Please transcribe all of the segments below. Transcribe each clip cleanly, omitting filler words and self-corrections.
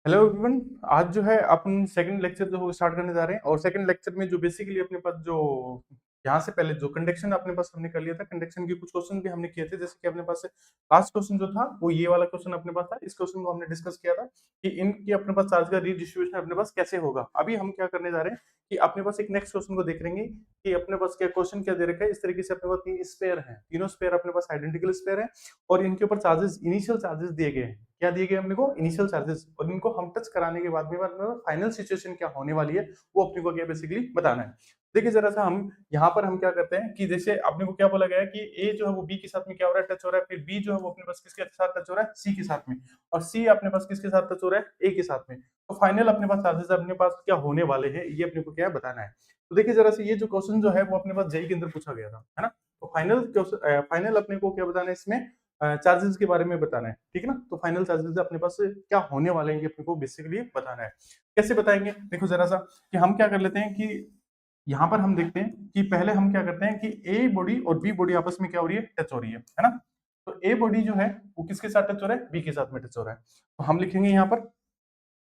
Hello everyone. आज जो है अपन सेकंड लेक्चर जो स्टार्ट करने जा रहे हैं और सेकंड लेक्चर में जो बेसिकली अपने पास जो यहाँ से पहले जो कंडक्शन अपने पास हमने कर लिया था, कंडक्शन के कुछ क्वेश्चन भी हमने किए थे। जैसे कि अपने पास लास्ट क्वेश्चन जो था वो ये वाला क्वेश्चन अपने पास था। इस क्वेश्चन को हमने डिस्कस किया था कि इनकी अपने पास चार्ज का रीडिस्ट्रीब्यूशन अपने पास कैसे होगा। अभी हम क्या करने जा रहे हैं कि अपने पास एक नेक्स्ट क्वेश्चन को देख लेंगे कि अपने पास क्या क्वेश्चन क्या दे रखा है। इस तरीके से अपने पास तीन स्पेयर है, तीनों स्पेयर अपने पास आइडेंटिकल स्पेयर है और इनके ऊपर चार्जेस, इनिशियल चार्जेस दिए गए हैं। क्या दिए गए अपने को? Initial charges. और इनको हम टच कराने के बाद में फाइनल सिचुएशन क्या होने वाली है वो अपने को क्या बेसिकली बताना है। देखिए जरा सा हम यहाँ पर हम क्या करते हैं कि जैसे अपने को क्या बोला गया है कि ए जो है वो बी के साथ में क्या हो रहा है, टच हो रहा है। फिर बी जो है वो अपने पास किसके साथ टच हो रहा है, सी के साथ में। और सी अपने पास किसके साथ टच हो रहा है, ए के साथ में। तो फाइनल अपने पास चार्जेस अपने पास क्या होने वाले हैं ये अपने को क्या बताना है। तो देखिए जरा से ये जो क्वेश्चन जो है वो अपने पास जेई के अंदर पूछा गया था, है ना। तो फाइनल अपने को क्या बताना है इसमें, चार्जेस के बारे में बताना है, ठीक है ना। तो फाइनल चार्जेस अपने पास क्या होने वाले हैं अपने को बेसिकली बताना है। कैसे बताएंगे, देखो जरा सा कि हम क्या कर लेते हैं कि यहाँ पर हम देखते हैं कि पहले हम क्या करते हैं कि ए बॉडी और बी बॉडी आपस में क्या हो रही है, टच हो रही है ना। तो ए बॉडी जो है वो किसके साथ टच हो रहा है, बी के साथ में टच हो रहा है। तो हम लिखेंगे यहाँ पर,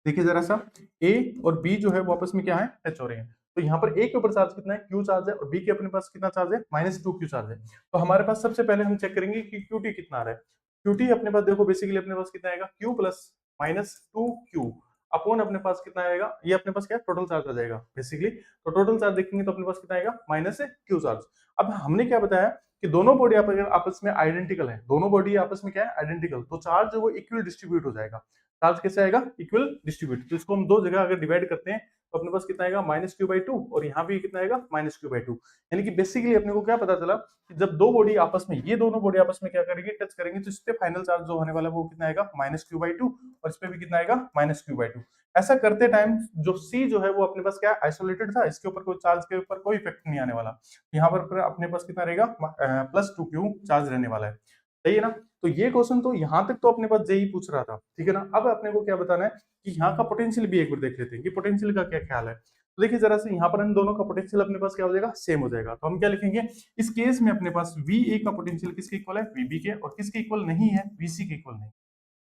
देखिए जरा सा, ए और बी जो है वो आपस में क्या है, टच हो रहे हैं। तो यहाँ पर ए के ऊपर चार्ज कितना है, क्यू चार्ज है, और बी के अपने पास कितना चार्ज है, -2 क्यू चार्ज है। तो हमारे पास सबसे पहले हम चेक करेंगे कि क्यूटी कितना आ रहा है। क्यूटी अपने पास देखो बेसिकली अपने पास कितना आएगा, क्यू प्लस -2 क्यू अपॉन अपने पास कितना आएगा, ये अपने पास क्या टोटल चार्ज आ जाएगा बेसिकली। तो टोटल चार्ज देखेंगे तो अपने पास कितना आएगा, -क्यू चार्ज। अब हमने क्या बताया कि दोनों बॉडी अगर आपस में आइडेंटिकल है, दोनों बॉडी आपस में क्या है, आइडेंटिकल, तो चार्ज वो इक्वल डिस्ट्रीब्यूट हो जाएगा। चार्ज कैसे आएगा, इक्वल डिस्ट्रीब्यूट। तो इसको हम दो जगह अगर डिवाइड करते हैं तो अपने पास कितना आएगा, -q/2, और यहाँ भी कितना आएगा, -q/2। यानी कि बेसिकली अपने को क्या पता चला कि जब दो बॉडी आपस में, ये दोनों बॉडी आपस में क्या करेंगे, टच करेंगे, तो इस पे फाइनल चार्ज जो होने वाला है वो कितना आएगा, -q/2, और इस पे भी कितना आएगा, -q/2। ऐसा करते टाइम जो C जो है वो अपने पास क्या आइसोलेटेड था, इसके ऊपर कोई चार्ज के ऊपर कोई इफेक्ट नहीं आने वाला। यहाँ पर अपने पास कितना रहेगा, +2q चार्ज रहने वाला है। सही है ना। तो ये क्वेश्चन तो यहाँ तक तो अपने पास जेई पूछ रहा था, ठीक है ना। अब अपने को क्या बताना है कि यहाँ का पोटेंशियल भी एक बार देख लेते हैं कि पोटेंशियल का क्या ख्याल है। तो देखिए जरा से यहाँ पर इन दोनों का पोटेंशियल अपने पास क्या हो जाएगा, सेम हो जाएगा। तो हम क्या लिखेंगे, इस केस में अपने पास VA का पोटेंशियल किसके इक्वल है, VB के, और किसके इक्वल नहीं है, VC के इक्वल नहीं।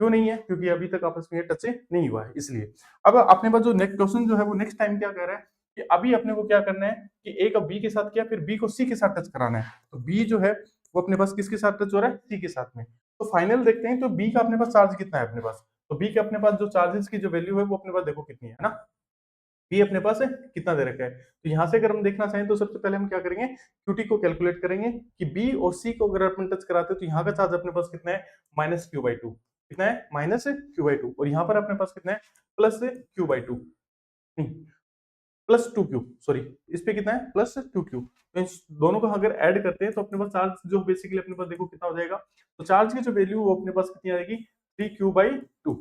क्यों नहीं है, क्योंकि अभी तक आपस में टच नहीं हुआ है इसलिए। अब अपने पास जो नेक्स्ट क्वेश्चन जो है वो नेक्स्ट टाइम क्या कह रहा है कि अभी अपने को क्या करना है कि ए का बी के साथ किया, फिर बी को सी के साथ टच कराना है। तो बी जो है वो अपने पास किसके साथ टच हो रहा है, सी के साथ में। तो फाइनल देखते हैं तो बी का अपने पास चार्ज कितना है अपने पास। तो बी के अपने पास जो चार्जेस की जो वैल्यू है वो अपने पास देखो कितनी है ना। बी अपने पास है कितना दे रखा है। तो यहाँ से अगर हम देखना चाहें तो सबसे पहले हम क्या करेंगे, क्यूटी को कैलकुलेट करेंगे कि बी और सी को अगर अपन टच कराते हैं तो यहाँ का चार्ज अपने पास कितना है, -q/2। कितना है, -q/2, और यहाँ पर अपने पास कितना है, +q/2, +2q, सॉरी, इस पे कितना है, +2q। तो इन दोनों को अगर ऐड करते हैं तो अपने पास चार्ज जो बेसिकली अपने पास देखो कितना हो जाएगा। तो चार्ज की जो वैल्यू वो अपने पास कितनी आएगी, 3q/2।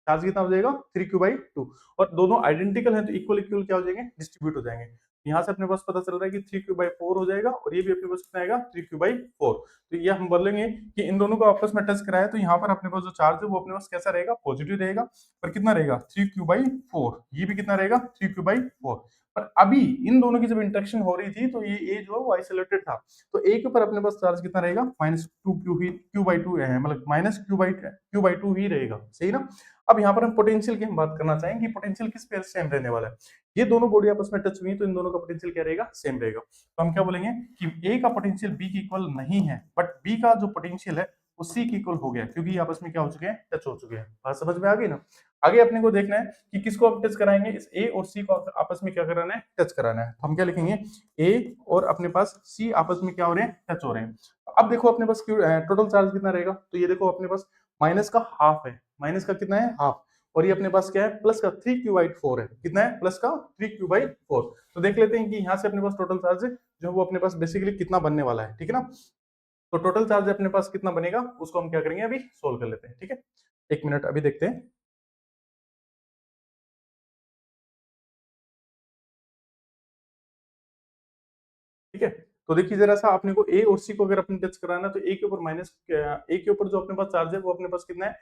चार्ज कितना हो जाएगा, 3q/2। और दोनों आइडेंटिकल है तो इक्वल इक्वल क्या हो जाएंगे, डिस्ट्रीब्यूट हो जाएंगे। यहाँ से अपने पास पता चल रहा है कि 3q/4 हो जाएगा, और ये भी अपने पास कितना आएगा, 3q/4। तो ये हम बोलेंगे कि इन दोनों को आपस में टच कराया तो यहाँ पर अपने पास जो चार्ज है वो अपने पास कैसा रहेगा, पॉजिटिव रहेगा। पर कितना रहेगा, 3q/4। ये भी कितना रहेगा, 3q/4। पर अभी इन दोनों की जब इंटरेक्शन हो रही थी तो ये ए जो है वो आइसोलेटेड था। तो ए के ऊपर अपने पास चार्ज कितना रहेगा, -2q ही, q/2 है, मतलब -q/2 ही रहेगा, सही ना। अब यहाँ पर हम पोटेंशियल की हम बात करना चाहेंगे, पोटेंशियल किस पेयर सेम रहने वाला है। ये दोनों बॉडी आपस में टच हुई तो इन दोनों का पोटेंशियल क्या रहेगा, सेम रहेगा। तो हम क्या बोलेंगे कि ए का पोटेंशियल बी के इक्वल नहीं है, बट बी का जो पोटेंशियल है वो सी के इक्वल हो गया, क्योंकि ये आपस में क्या हो चुके हैं, टच हो चुके हैं। बात समझ में आ गई ना। आगे अपने को देखना है कि किसको आप टच कराएंगे, इस ए और सी को आपस में क्या कराना है, टच कराना है। तो हम क्या लिखेंगे, ए और अपने पास सी आपस में क्या हो रहे हैं, टच हो रहे हैं। अब देखो अपने पास टोटल चार्ज कितना रहेगा, तो ये देखो अपने पास माइनस का हाफ है, माइनस का कितना है, हाफ। और ये अपने पास क्या है, प्लस का 3q/4 है। कितना है, प्लस का 3q/4। तो देख लेते हैं कि यहाँ से अपने पास टोटल चार्ज जो है वो अपने पास बेसिकली कितना बनने वाला है, ठीक है ना। तो टोटल चार्ज अपने पास कितना बनेगा उसको हम क्या करेंगे, अभी सोल्व कर लेते हैं, ठीक है। एक मिनट अभी देखते हैं। ठीक है। तो देखिए जरा सा अपने को ए और सी को अगर अपने टच कराना है तो ए के ऊपर ए के ऊपर जो अपने पास चार्ज है वो अपने पास कितना है,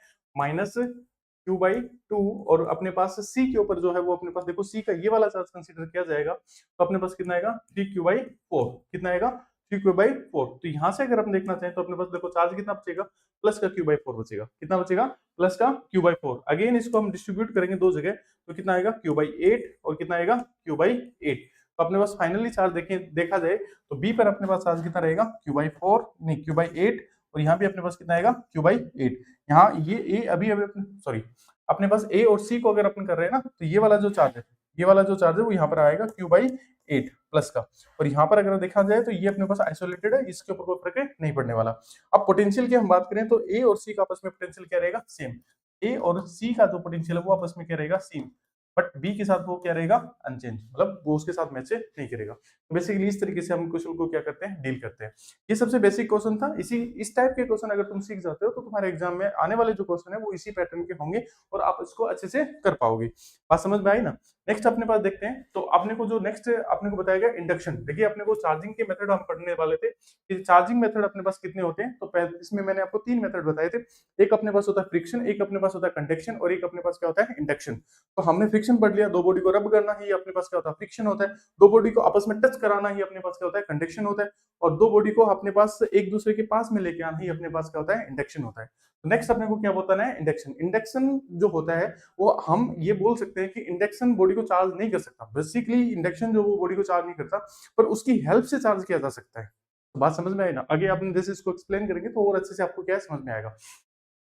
-q/2, और अपने पास सी के ऊपर जो है वो अपने पास देखो सी का ये वाला चार्ज कंसीडर किया जाएगा तो अपने पास कितना आएगा, 3q/4। कितना आएगा, 3q/4। तो यहाँ से अगर हम देखना चाहें तो अपने पास देखो चार्ज कितना बचेगा, प्लस का q/4 बचेगा। कितना बचेगा? प्लस का q/4। अगेन इसको हम डिस्ट्रीब्यूट करेंगे दो जगह, तो कितना आएगा? q/8 और कितना आएगा? q/8। तो अपने पास फाइनली चार्ज देखें देखा जाए तो बी पर अपने पास चार्ज कितना रहेगा? q/4 नहीं q/8, और यहाँ भी अपने पास कितना आएगा? q/8। यहाँ ये ए अभी अभी सॉरी, अपने पास ए और सी को अगर अपन कर रहे हैं ना, तो ये वाला जो चार्ज है, ये वाला जो चार्ज है वो यहाँ पर आएगा q/8 प्लस का। और यहाँ पर अगर देखा जाए तो ये अपने पास आइसोलेटेड है, इसके ऊपर कोई फर्क नहीं पड़ने वाला। अब पोटेंशियल की हम बात करें तो ए और सी का आपस में पोटेंशियल क्या रहेगा? सेम। ए और सी का जो पोटेंशियल है वो आपस में क्या रहेगा? सेम। बट बी के साथ वो क्या रहेगा? अनचेंज, मतलब वो उसके साथ मैच नहीं करेगा। तो बेसिकली इस तरीके से हम क्वेश्चन को क्या करते हैं? डील करते हैं। ये सबसे बेसिक क्वेश्चन था। इस टाइप के क्वेश्चन अगर तुम सीख जाते हो तो तुम्हारे एग्जाम में आने वाले जो क्वेश्चन है वो इसी पैटर्न के होंगे और आप इसको अच्छे से कर पाओगे। बात समझ में आई ना? नेक्स्ट अपने पास देखते हैं, तो अपने को जो नेक्स्ट अपने को बताया गया इंडक्शन। देखिए अपने को चार्जिंग के मेथड हम पढ़ने वाले थे कि चार्जिंग मेथड अपने पास कितने होते हैं। तो इसमें मैंने आपको 3 मेथड बताए थे। एक अपने पास होता है फ्रिक्शन, एक अपने पास होता है कंडक्शन, और एक अपने पास क्या होता है? इंडक्शन। तो हमने फ्रिक्शन पढ़ लिया, दो बॉडी को रब करना ही अपने पास क्या होता है? फ्रिक्शन होता है। दो बॉडी को आपस में टच कराना ही अपने पास क्या होता है? कंडक्शन होता है। और दो बॉडी को अपने पास एक दूसरे के पास में लेके आना ही अपने पास क्या होता है? इंडक्शन होता है। नेक्स्ट अपने को क्या बताना है? इंडक्शन। इंडक्शन जो होता है वो हम ये बोल सकते हैं कि इंडक्शन बॉडी को चार्ज नहीं कर सकता। बेसिकली इंडक्शन जो वो बॉडी को चार्ज नहीं करता, पर उसकी हेल्प से चार्ज किया जा सकता है। तो बात समझ में आई ना? आगे अपन जैसे इसको एक्सप्लेन करेंगे तो और अच्छे से आपको क्या समझ में आएगा।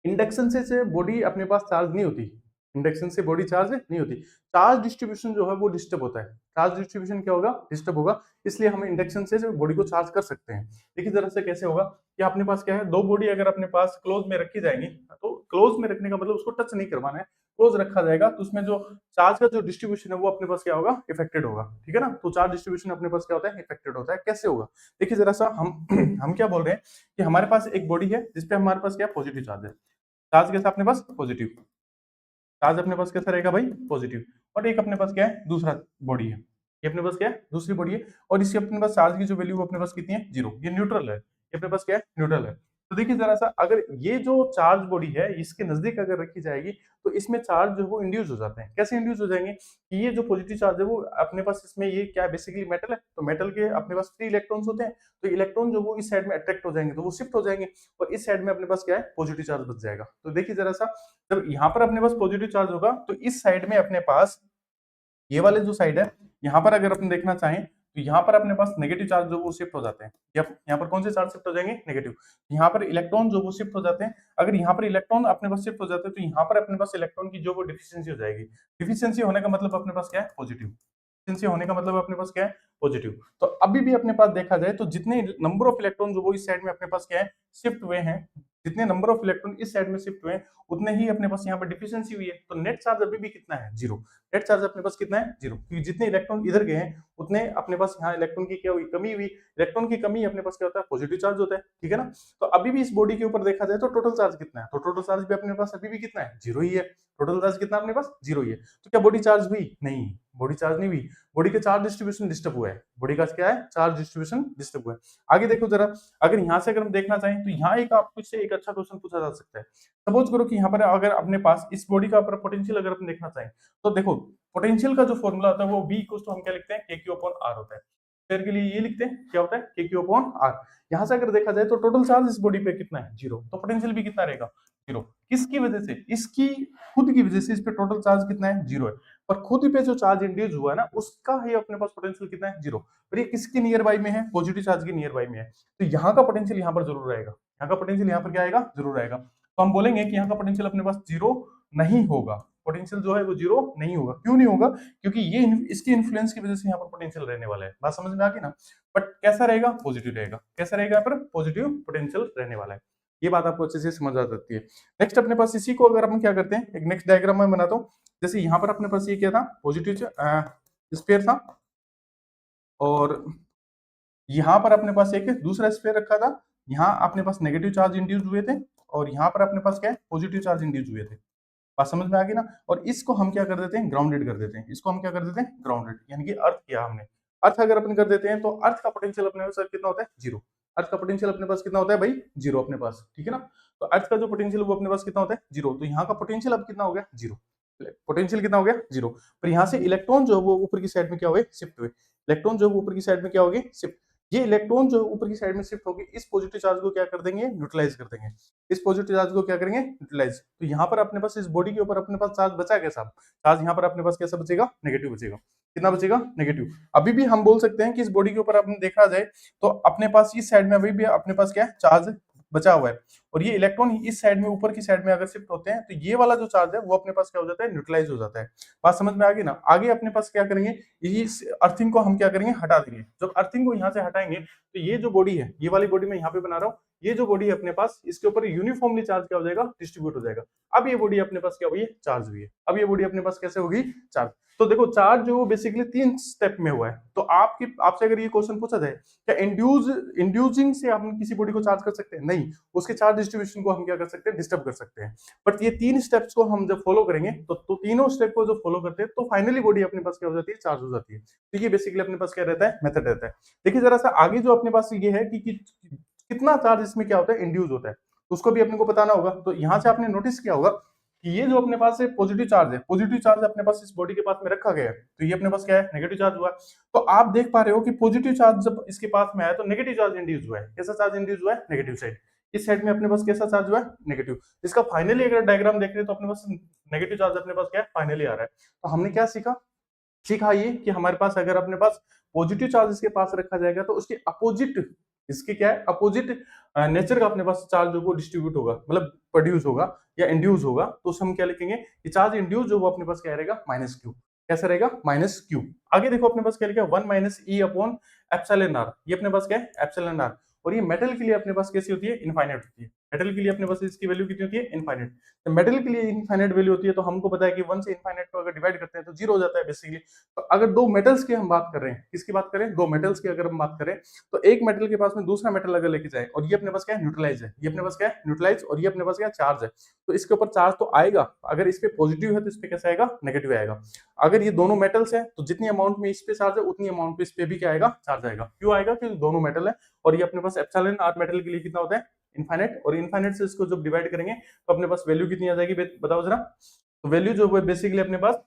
इंडक्शन से बॉडी अपने पास चार्ज नहीं होती। इंडक्शन से बॉडी चार्ज नहीं होती। चार्ज डिस्ट्रीब्यूशन जो है वो डिस्टर्ब होता है। चार्ज डिस्ट्रीब्यूशन क्या होगा? डिस्टर्ब होगा। इसलिए हम इंडक्शन से बॉडी को चार्ज कर सकते हैं। देखिए जरा से कैसे होगा कि अपने पास क्या है, दो बॉडी अगर अपने पास क्लोज में रखी जाएंगी, तो क्लोज में रखने का मतलब उसको टच नहीं करवाना है, क्लोज रखा जाएगा, तो उसमें जो चार्ज का जो डिस्ट्रीब्यूशन है वो अपने पास क्या होगा? इफेक्टेड होगा। ठीक है ना? तो चार्ज डिस्ट्रीब्यूशन अपने पास क्या होता है? इफेक्टेड होता है। कैसे होगा? देखिए जरा सा हम हम क्या बोल रहे हैं कि हमारे पास एक बॉडी है जिसपे हमारे पास क्या पॉजिटिव चार्ज है। चार्ज कैसा अपने पास? पॉजिटिव। चार्ज अपने पास कैसा रहेगा भाई? पॉजिटिव। और एक अपने पास क्या है? दूसरा बॉडी है। ये अपने पास क्या है? दूसरी बॉडी है। और इसकी अपने पास चार्ज की जो वैल्यू अपने पास कितनी है? 0। ये न्यूट्रल है। ये अपने पास क्या है? न्यूट्रल है। तो देखिए जरा सा, अगर ये जो चार्ज बॉडी है इसके नजदीक अगर रखी जाएगी तो इसमें चार्ज जो है वो इंड्यूस हो जाते हैं। कैसे इंड्यूस हो जाएंगे कि ये जो पॉजिटिव चार्ज है वो अपने पास, इसमें ये क्या है? बेसिकली मेटल है, तो मेटल के अपने पास फ्री इलेक्ट्रॉन्स होते हैं। तो इलेक्ट्रॉन जो वो इस साइड में अट्रैक्ट हो जाएंगे, तो वो शिफ्ट हो जाएंगे, और इस साइड में अपने पास क्या है? पॉजिटिव चार्ज बच जाएगा। तो देखिए जरा सा, जब यहाँ पर अपने पास पॉजिटिव चार्ज होगा तो इस साइड में अपने पास, ये वाले जो साइड है, यहाँ पर अगर अपन देखना चाहें तो यहाँ पर अपने पास नेगेटिव चार्ज जो वो शिफ्ट हो जाते हैं। या यहाँ पर कौन से चार्ज शिफ्ट हो जाएंगे? नेगेटिव। यहाँ पर इलेक्ट्रॉन जो वो शिफ्ट हो जाते हैं। अगर यहाँ पर इलेक्ट्रॉन अपने पास शिफ्ट हो जाते हैं तो यहाँ पर अपने पास इलेक्ट्रॉन की जो वो डिफिशियंसी हो जाएगी। डिफिशियंसी होने का मतलब अपने पास क्या है? पॉजिटिव। डिफिशियंसी होने का मतलब अपने पास क्या है? पॉजिटिव। तो अभी भी अपने पास देखा जाए तो जितने नंबर ऑफ इलेक्ट्रॉन जो वो इस साइड में अपने पास क्या है? शिफ्ट हुए हैं, जितने नंबर ऑफ इलेक्ट्रॉन इस साइड में शिफ्ट हुए हैं, उतने ही अपने पास यहाँ पर डिफिशियंसी हुई है। तो नेट चार्ज अभी भी कितना है? 0। नेट चार्ज अपने पास कितना है? 0। क्योंकि जितने इलेक्ट्रॉन इधर गए हैं उतने अपने पास यहाँ इलेक्ट्रॉन की क्या हुई? कमी हुई। इलेक्ट्रॉन की कमी अपने पास क्या होता है? पॉजिटिव चार्ज होता है। ठीक है ना? तो अभी भी इस बॉडी के ऊपर देखा जाए तो टोटल चार्ज कितना है? तो टोटल चार्ज भी अपने पास अभी भी कितना है? 0 ही है। टोटल चार्ज कितना अपने पास? 0 ही है। तो क्या बॉडी चार्ज हुई? नहीं, बॉडी चार्ज नहीं हुई। बॉडी का चार्ज डिस्ट्रीब्यूशन डिस्टर्ब हुआ है। बॉडी का क्या है? चार्ज डिस्ट्रीब्यूशन डिस्टर्ब हुआ है। आगे देखो जरा, अगर यहाँ से अगर हम देखना चाहें तो यहाँ एक आपको इससे एक अच्छा क्वेश्चन पूछा जा सकता है। सपोज करो कि यहाँ पर अगर अपने पास इस बॉडी का पोटेंशियल अगर अपन देखना चाहें तो देखो, पोटेंशियल का जो फॉर्मूला होता है वो V इक्वल्स टू हम क्या लिखते हैं? KQ/R होता है। स्फीयर के लिए ये लिखते हैं, क्या होता है? KQ/R। यहाँ से अगर देखा जाए तो टोटल चार्ज इस बॉडी पे कितना है? 0। तो पोटेंशियल भी कितना रहेगा? 0। किसकी वजह से? इसकी खुद की वजह से इस पे टोटल चार्ज कितना है? 0 है। पर खुद पे जो चार्ज इंड्यूस हुआ है ना, उसका ही अपने पास पोटेंशियल कितना है? 0। पर ये किसके नियर बाई में है? पॉजिटिव चार्ज के नियर बाई में है। तो यहाँ का पोटेंशियल यहाँ पर जरूर रहेगा। यहाँ का पोटेंशियल यहाँ पर क्या आएगा? जरूर आएगा। तो हम बोलेंगे कि यहाँ का पोटेंशियल अपने पास 0 नहीं होगा। पोटेंशियल जो है वो 0 नहीं होगा। क्यों नहीं होगा? क्योंकि ये इसकी इन्फ्लुएंस की वजह से यहाँ पर पोटेंशियल रहने वाला है। बात समझ में आ गई ना? बट कैसा रहेगा? पॉजिटिव रहेगा। कैसा रहेगा? यहाँ पर पॉजिटिव पोटेंशियल रहने वाला है। ये बात आपको अच्छे से समझ आ जाती है। नेक्स्ट अपने पास इसी को अगर हम क्या करते हैं, एक नेक्स्ट डायग्राम में बनाता हूँ। जैसे यहाँ पर अपने पास ये क्या था? पॉजिटिव स्फीयर था, और यहाँ पर अपने पास एक दूसरा स्फीयर रखा था। यहाँ अपने पास नेगेटिव चार्ज इंड्यूस हुए थे, और यहाँ पर अपने पास क्या है? पॉजिटिव चार्ज इंड्यूस हुए थे। बात समझ में आ गई ना? और इसको हम क्या कर देते हैं? ग्राउंडेड कर देते हैं। इसको हम क्या कर देते हैं? ग्राउंडेड, यानी कि अर्थ किया हमने। अर्थ अगर अपन कर देते हैं तो अर्थ का पोटेंशियल अपने पास कितना होता है? 0। अर्थ का पोटेंशियल अपने पास कितना होता है भाई? 0 अपने पास। ठीक है ना? तो अर्थ का जो पोटेंशियल वो अपने पास कितना होता है? 0। तो यहाँ का पोटेंशियल अब कितना हो गया? 0। पोटेंशियल कितना हो गया? 0। पर यहाँ से इलेक्ट्रॉन जो है वो ऊपर की साइड में क्या हुए? शिफ्ट हुए। इलेक्ट्रॉन जो है ऊपर की साइड में क्या हो गए? शिफ्ट। ये इलेक्ट्रॉन जो है ऊपर की साइड में शिफ्ट होगी, इस पॉजिटिव चार्ज को क्या कर देंगे, न्यूट्रलाइज कर देंगे। इस पॉजिटिव चार्ज को क्या करेंगे, न्यूट्रलाइज। तो यहाँ पर अपने पास इस बॉडी के ऊपर अपने पास चार्ज बचा कैसा, चार्ज यहाँ पर अपने पास कैसा बचेगा, नेगेटिव बचेगा। कितना बचेगा, नेगेटिव। अभी भी हम बोल सकते हैं कि इस बॉडी के ऊपर अपने देखा जाए तो अपने पास इस साइड में अभी भी अपने पास क्या है, चार्ज बचा हुआ है। और ये इलेक्ट्रॉन इस साइड में ऊपर की साइड में अगर शिफ्ट होते हैं तो ये वाला जो चार्ज है वो अपने पास क्या हो जाता है, न्यूट्रलाइज हो जाता है। बात समझ में आ गई ना। आगे अपने पास क्या करेंगे, इस अर्थिंग को हम क्या करेंगे, हटा देंगे। जब अर्थिंग को यहाँ से हटाएंगे तो ये जो बॉडी है, ये वाली बॉडी मैं यहाँ पे बना रहा हूँ, ये जो बॉडी है अपने पास, इसके ऊपर यूनिफॉर्मली चार्ज क्या हो जाएगा, डिस्ट्रीब्यूट हो जाएगा। अब ये बॉडी अपने पास क्या हुई है, चार्ज हुई है। अब ये बॉडी अपने पास कैसे होगी, चार्ज। तो देखो चार्ज जो बेसिकली 3 स्टेप में हुआ है। तो आपसे अगर ये क्वेश्चन पूछा जाए क्या इंड्यूसिंग से हम किसी बॉडी को चार्ज कर सकते हैं, नहीं, उसके चार्ज डिस्ट्रीब्यूशन को हम क्या कर सकते हैं, डिस्टर्ब कर सकते हैं। बट ये 3 स्टेप्स को हम जब फॉलो करेंगे तो तीनों स्टेप को जो फॉलो करते हैं तो फाइनली बॉडी अपने पास क्या हो जाती है, चार्ज हो जाती है। तो ये बेसिकली अपने पास क्या रहता है, मेथड रहता है। देखिए जरा सा आगे जो अपने पास ये है कि कितना चार्ज इसमें क्या होता है, इंड्यूस होता है, तो उसको भी अपने को बताना होगा। तो यहाँ से आपने नोटिस किया होगा कि ये जो अपने पास पॉजिटिव चार्ज है, पॉजिटिव चार्ज अपने पास इस बॉडी के पास में रखा गया है, तो ये अपने पास क्या है, नेगेटिव चार्ज हुआ। तो आप देख पा रहे हो कि पॉजिटिव चार्ज जब इसके पास में आया तो नेगेटिव चार्ज इंड्यूस हुआ है। कैसा चार्ज इंड्यूस हुआ है, नेगेटिव साइड। इस साइड में अपने पास कैसा चार्ज हुआ है, नेगेटिव। इसका फाइनली अगर डायग्राम देख रहे हैं तो अपने पास नेगेटिव चार्ज अपने पास क्या है, फाइनली आ रहा है। तो हमने क्या सीखा, सीखा ये कि हमारे पास अगर अपने पास पॉजिटिव चार्ज इसके पास रखा जाएगा तो उसके अपोजिट, इसके क्या है, अपोजिट नेचर का अपने पास चार्ज जो वो डिस्ट्रीब्यूट होगा, मतलब प्रोड्यूस होगा या इंड्यूस होगा। तो उसे हम क्या लिखेंगे कि चार्ज इंड्यूस जो वो अपने पास क्या रहेगा, माइनस क्यू। कैसा रहेगा, माइनस क्यू। आगे देखो अपने पास क्या लिखा है, 1 minus e upon epsilon r. ये अपने पास क्या है, एप्सिलॉन आर। और ये मेटल के लिए अपने पास कैसी होती है, इनफाइनाइट होती है। मेटल के लिए अपने पास इसकी वैल्यू कितनी होती है, इनफाइनाइट। तो मेटल के लिए इनफाइनाइट वैल्यू होती है, तो हमको पता है कि 1 से इनफाइनाइट को अगर डिवाइड करते हैं तो 0 हो जाता है बेसिकली। तो अगर दो मेटल्स की हम बात कर रहे हैं, किसकी बात करें, दो मेटल्स की अगर हम बात करें, तो एक मेटल के पास में दूसरा मेटल अगर लेके जाए और ये अपने पास क्या है, न्यूट्रलाइज है, ये अपने पास क्या है, न्यूट्रलाइज, और ये अपने पास क्या है, चार्ज है। तो इसके ऊपर चार्ज तो आएगा। अगर इस पे पॉजिटिव है तो इस पे कैसा आएगा, नेगेटिव आएगा। अगर ये दोनों मेटल्स है तो जितनी अमाउंट में इस पे चार्ज है उतनी अमाउंट पे इस पे भी क्या आएगा, चार्ज आएगा। क्यों आएगा, क्योंकि दोनों मेटल है। और ये अपने पास एप्सिलॉन आर मेटल के लिए कितना होता है, इनफाइनाइट। और इनफाइनाइट से इसको जब डिवाइड करेंगे तो अपने पास वैल्यू कितनी आ जाएगी, बताओ जरा। तो वैल्यू जो है बेसिकली अपने पास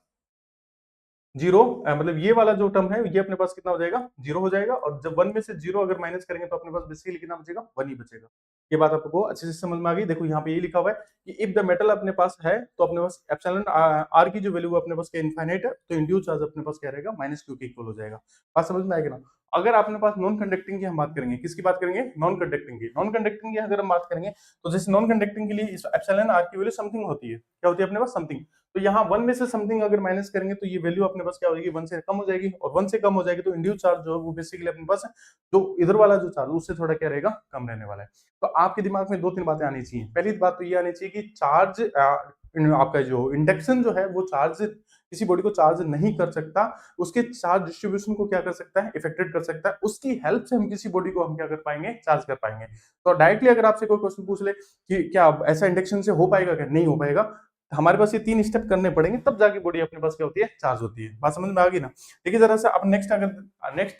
जीरो, मतलब ये वाला जो टर्म है ये अपने पास कितना हो जाएगा, जीरो हो जाएगा। और जब 1 में से जीरो अगर माइनस करेंगे तो अपने पास बेसिकली कितना बचेगा, 1 ही बचेगा। ये बात आपको अच्छे से समझ में आ गई। देखो यहाँ पे ये लिखा हुआ है कि इफ द मेटल अपने पास है तो अपने पास एप्सिलॉन आर की जो वैल्यू अपने पास क्या इनफाइनाइट है, तो इंड्यूस चार्ज अपने पास क्या रहेगा, माइनस क्यू के इक्वल हो जाएगा। बात समझ में आएगी ना। अगर अपने पास नॉन कंडक्टिंग की हम बात करेंगे, किसकी बात करेंगे, नॉन कंडक्टिंग की। नॉन कंडक्टिंग की अगर हम बात करेंगे तो जैसे नॉन कंडक्टिंग के लिए इस एप्सिलॉन आर की वैल्यू समथिंग होती है, क्या होती है अपने पास, समथिंग। तो यहाँ 1 में से समथिंग अगर माइनस करेंगे तो ये वैल्यू अपने पास क्या हो जाएगी, 1 से कम हो जाएगी। और 1 से कम हो जाएगी तो इंड्यूस चार्ज जो है वो बेसिकली अपने पास जो इधर वाला जो चार्ज उससे थोड़ा क्या रहेगा, कम रहने वाला है। तो आपके दिमाग में 2-3 बातें आनी चाहिए। पहली बात तो ये आनी चाहिए कि चार्ज आपका जो इंडक्शन जो है वो चार्ज किसी बॉडी को चार्ज नहीं कर सकता, उसके चार्ज डिस्ट्रीब्यूशन को क्या कर सकता है, इफेक्टेड कर सकता है। उसकी हेल्प से हम किसी बॉडी को हम क्या कर पाएंगे, चार्ज कर पाएंगे। तो डायरेक्टली अगर आपसे कोई क्वेश्चन पूछ ले कि क्या ऐसा इंडक्शन से हो पाएगा, क्या नहीं हो पाएगा, हमारे पास ये 3 स्टेप करने पड़ेंगे तब जाके बॉडी अपने पास क्या होती है, चार्ज होती है। बात समझ में आ गई ना। देखिए जरा सा अब नेक्स्ट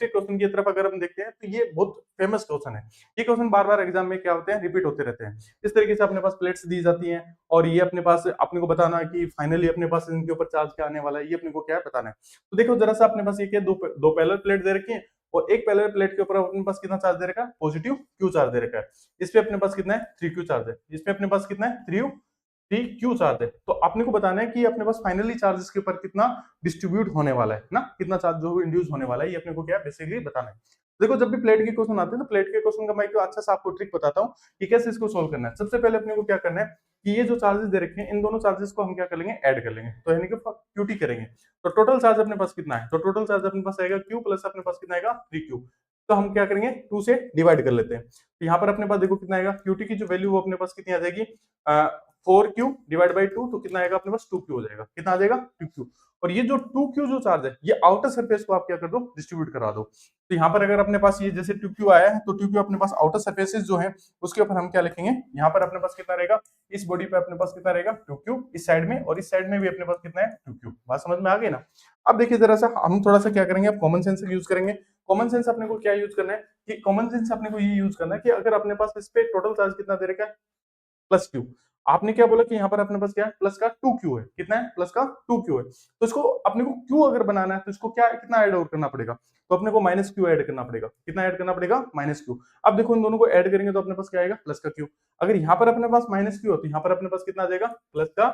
क्वेश्चन की तरफ अगर हम देखते हैं तो ये बहुत फेमस क्वेश्चन है। ये क्वेश्चन बार बार एग्जाम में क्या होते हैं, रिपीट होते रहते हैं। इस तरीके से अपने पास प्लेट्स दी जाती हैं और ये अपने पास अपने को बताना है कि फाइनली अपने पास इनके ऊपर चार्ज क्या आने वाला है, ये अपने को क्या है बताना है। तो देखो जरा सा अपने पास ये क्या, दो पैरेलल प्लेट दे रखी है और एक पैरेलल प्लेट के ऊपर अपने पास कितना चार्ज दे रखा है, पॉजिटिव क्यू चार्ज दे रखा है। इस पे अपने पास कितना है, 3 क्यू चार्ज है। इस पे अपने पास कितना है, 3 क्यू चार्ज है। तो अपने को बताना है कि अपने पास फाइनली चार्ज के ऊपर कितना डिस्ट्रीब्यूट होने वाला है ना, कितना चार्ज जो इंड्यूस होने वाला है, ये अपने को क्या बेसिकली बताना है। देखो जब भी प्लेट के क्वेश्चन आते हैं तो प्लेट के क्वेश्चन का मैं एक अच्छा सा आपको ट्रिक बताता हूँ कि कैसे इसको सोल्व करना है। सबसे पहले अपने को क्या करना है कि ये जो चार्जेस दे रखे हैं इन दोनों चार्जेस को हम क्या कर लेंगे, ऐड कर लेंगे। तो यानी कि क्यूटी करेंगे। तो टोटल चार्ज अपने पास कितना है, तो टोटल चार्ज अपने पास आएगा क्यू प्लस अपने पास कितना आएगा, 3 क्यू। तो हम क्या करेंगे, 2 से डिवाइड कर लेते हैं। तो यहाँ पर अपने पास देखो कितना आएगा, क्यूटी की जो वैल्यू वो अपने पास कितनी आ जाएगी, 4 क्यू डिवाइड बाई 2, तो कितना आएगा अपने पास, 2 क्यू हो जाएगा। कितना आ जाएगा, 2 क्यू। और ये जो 2 क्यू जो चार्ज है ये आउटर सरफेस को आप क्या कर दो, डिस्ट्रीब्यूट करा दो। तो यहाँ पर अगर अपने पास ये जैसे 2 क्यू आया है तो 2 क्यू अपने पास आउटर सरफेसेस जो है उसके ऊपर हम क्या लिखेंगे, यहाँ पर अपने पास कितना रहेगा, इस बॉडी पे अपने पास कितना रहेगा, 2 क्यू इस साइड में, और इस साइड में भी अपने पास कितना है, 2 क्यू। बात समझ में आ गई ना। अब देखिए जरा सा हम थोड़ा सा क्या करेंगे, अब कॉमन सेंस यूज करेंगे। कॉमन सेंस अपने को क्या यूज करना है कि कॉमन सेंस अपने को ये यूज करना है कि अगर अपने पास इस पे टोटल चार्ज कितना दे रखा है, प्लस क्यू, आपने क्या बोला कि यहाँ पर अपने पास क्या है, प्लस का 2q है, कितना है, प्लस का 2q है। तो इसको अपने को q अगर बनाना है तो इसको क्या कितना ऐड और करना पड़ेगा, तो अपने को माइनस क्यू ऐड करना पड़ेगा। कितना ऐड करना पड़ेगा, माइनस क्यू। अब देखो इन दोनों को ऐड करेंगे तो अपने पास क्या आएगा, प्लस का क्यू। अगर यहाँ पर अपने पास माइनस क्यू हो तो यहाँ पर अपने पास कितना आ जाएगा, प्लस का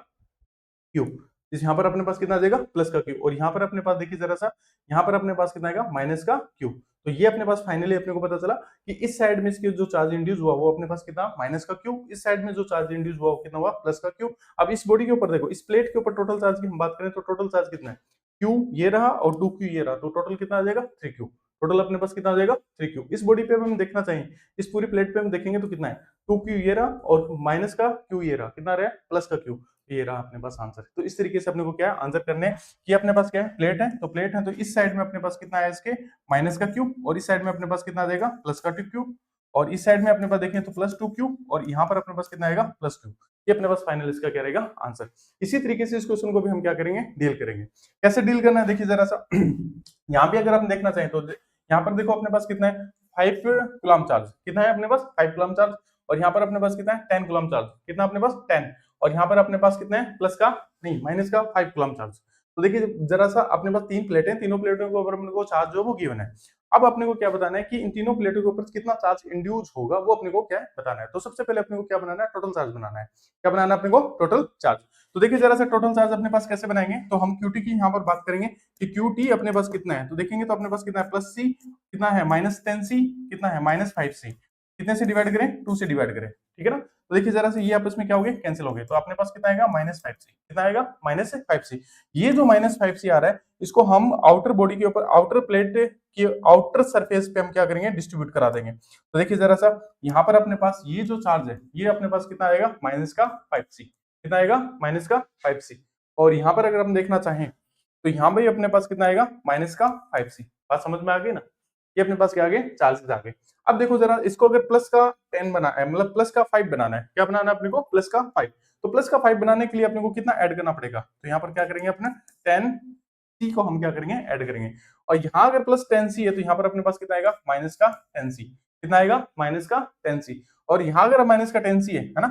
क्यू। इस यहाँ पर अपने पास कितना आ जाएगा, प्लस का क्यू। और यहाँ पर अपने पास देखिए जरा सा, यहाँ पर अपने पास कितना आएगा, माइनस का क्यू। तो ये अपने पास फाइनली अपने को पता चला कि इस साइड में इसके जो चार्ज इंड्यूस हुआ वो अपने पास कितना, माइनस का क्यू। इस साइड में जो चार्ज इंड्यूस हुआ वो कितना हुआ, प्लस का क्यू। अब इस बॉडी के ऊपर देखो, इस प्लेट के ऊपर टोटल चार्ज की हम बात करें तो टोटल चार्ज कितना है, क्यू ये रहा और 2q ये रहा, तो टोटल कितना आ जाएगा, 3q। टोटल अपने पास कितना आ जाएगा, 3q। इस बॉडी पे हम देखना चाहिए, इस पूरी प्लेट पे हम देखेंगे तो कितना है, 2q ये रहा और माइनस का q ये रहा, कितना रहा, प्लस का q। ये रहा अपने पास आंसर। तो इस तरीके से अपने को क्या है आंसर करने हैं कि अपने पास क्या है, प्लेट है, तो प्लेट है तो इस साइड में अपने पास कितना है इसके, माइनस का क्यू, और इस साइड में अपने पास कितना आ जाएगा, प्लस का 2q। और इस साइड में अपने पास देखें तो प्लस 2q, और यहाँ पर अपने पास कितना आएगा, प्लस q। ये अपने पास फाइनल इसका क्या रहेगा, आंसर। इसी तरीके से इस क्वेश्चन को भी हम क्या करेंगे, डील करेंगे। कैसे डील करना है, देखिए जरा सा यहाँ पे अगर हम देखना चाहें तो यहाँ पर देखो अपने पास कितना है, 5 कूलम चार्ज। कितना है अपने पास, 5 कूलम चार्ज। और यहाँ पर अपने पास कितना है, 10 कूलम चार्ज। कितना अपने पास, 10। और यहाँ पर अपने पास कितना है, प्लस का नहीं माइनस का 5 कूलम चार्ज। तो देखिए जरा सा अपने पास 3 प्लेटें, तीनों प्लेटों के ऊपर अपने को चार्ज जो है वो गिवन है। अब अपने को क्या बताना है कि इन तीनों प्लेटों के ऊपर कितना चार्ज इंड्यूस होगा वो अपने को क्या है बताना है। तो सबसे पहले अपने को क्या बनाना है, टोटल चार्ज बनाना है। क्या बनाना है अपने को, टोटल चार्ज। तो देखिए जरा सा टोटल चार्ज अपने पास कैसे बनाएंगे, तो हम क्यूटी की यहाँ पर बात करेंगे कि क्यूटी अपने पास कितना है, तो देखेंगे तो अपने पास कितना है, प्लस सी, कितना है, माइनस 10 सी, कितना है, माइनस 5 सी। कितने से डिवाइड करें, 2 से डिवाइड करें, ठीक है ना। तो देखिए जरा से ये आपस में क्या हो गए, कैंसिल हो गए। तो अपने पास कितना आएगा, -5 सी। कितना आएगा, -5 सी। ये जो -5 सी आ रहा है इसको हम आउटर बॉडी के ऊपर, आउटर प्लेट की आउटर सरफेस पे हम क्या करेंगे, डिस्ट्रीब्यूट करा देंगे। तो देखिए जरा सा यहाँ पर अपने पास ये जो चार्ज है ये अपने पास कितना आएगा, -5 सी। कितना आएगा, -5 सी। और यहाँ पर अगर हम देखना चाहें तो यहाँ पे अपने पास कितना आएगा, -5 सी। बात समझ में आ गई ना। ये अपने पास क्या आ गए, चार्जेस आ गए। अब देखो जरा इसको अगर प्लस का 10 बना है, मतलब प्लस का 5 बनाना है, क्या बनाना है अपने को, प्लस का 5। तो प्लस का 5 बनाने के लिए अपने को कितना ऐड करना पड़ेगा, तो यहाँ पर क्या करेंगे अपने 10 सी को हम क्या करेंगे, ऐड करेंगे। और यहाँ अगर प्लस 10 सी है तो यहाँ पर अपने पास कितना आएगा, माइनस का 10 सी। कितना आएगा, माइनस का 10 सी। और यहाँ अगर माइनस का 10 सी है ना,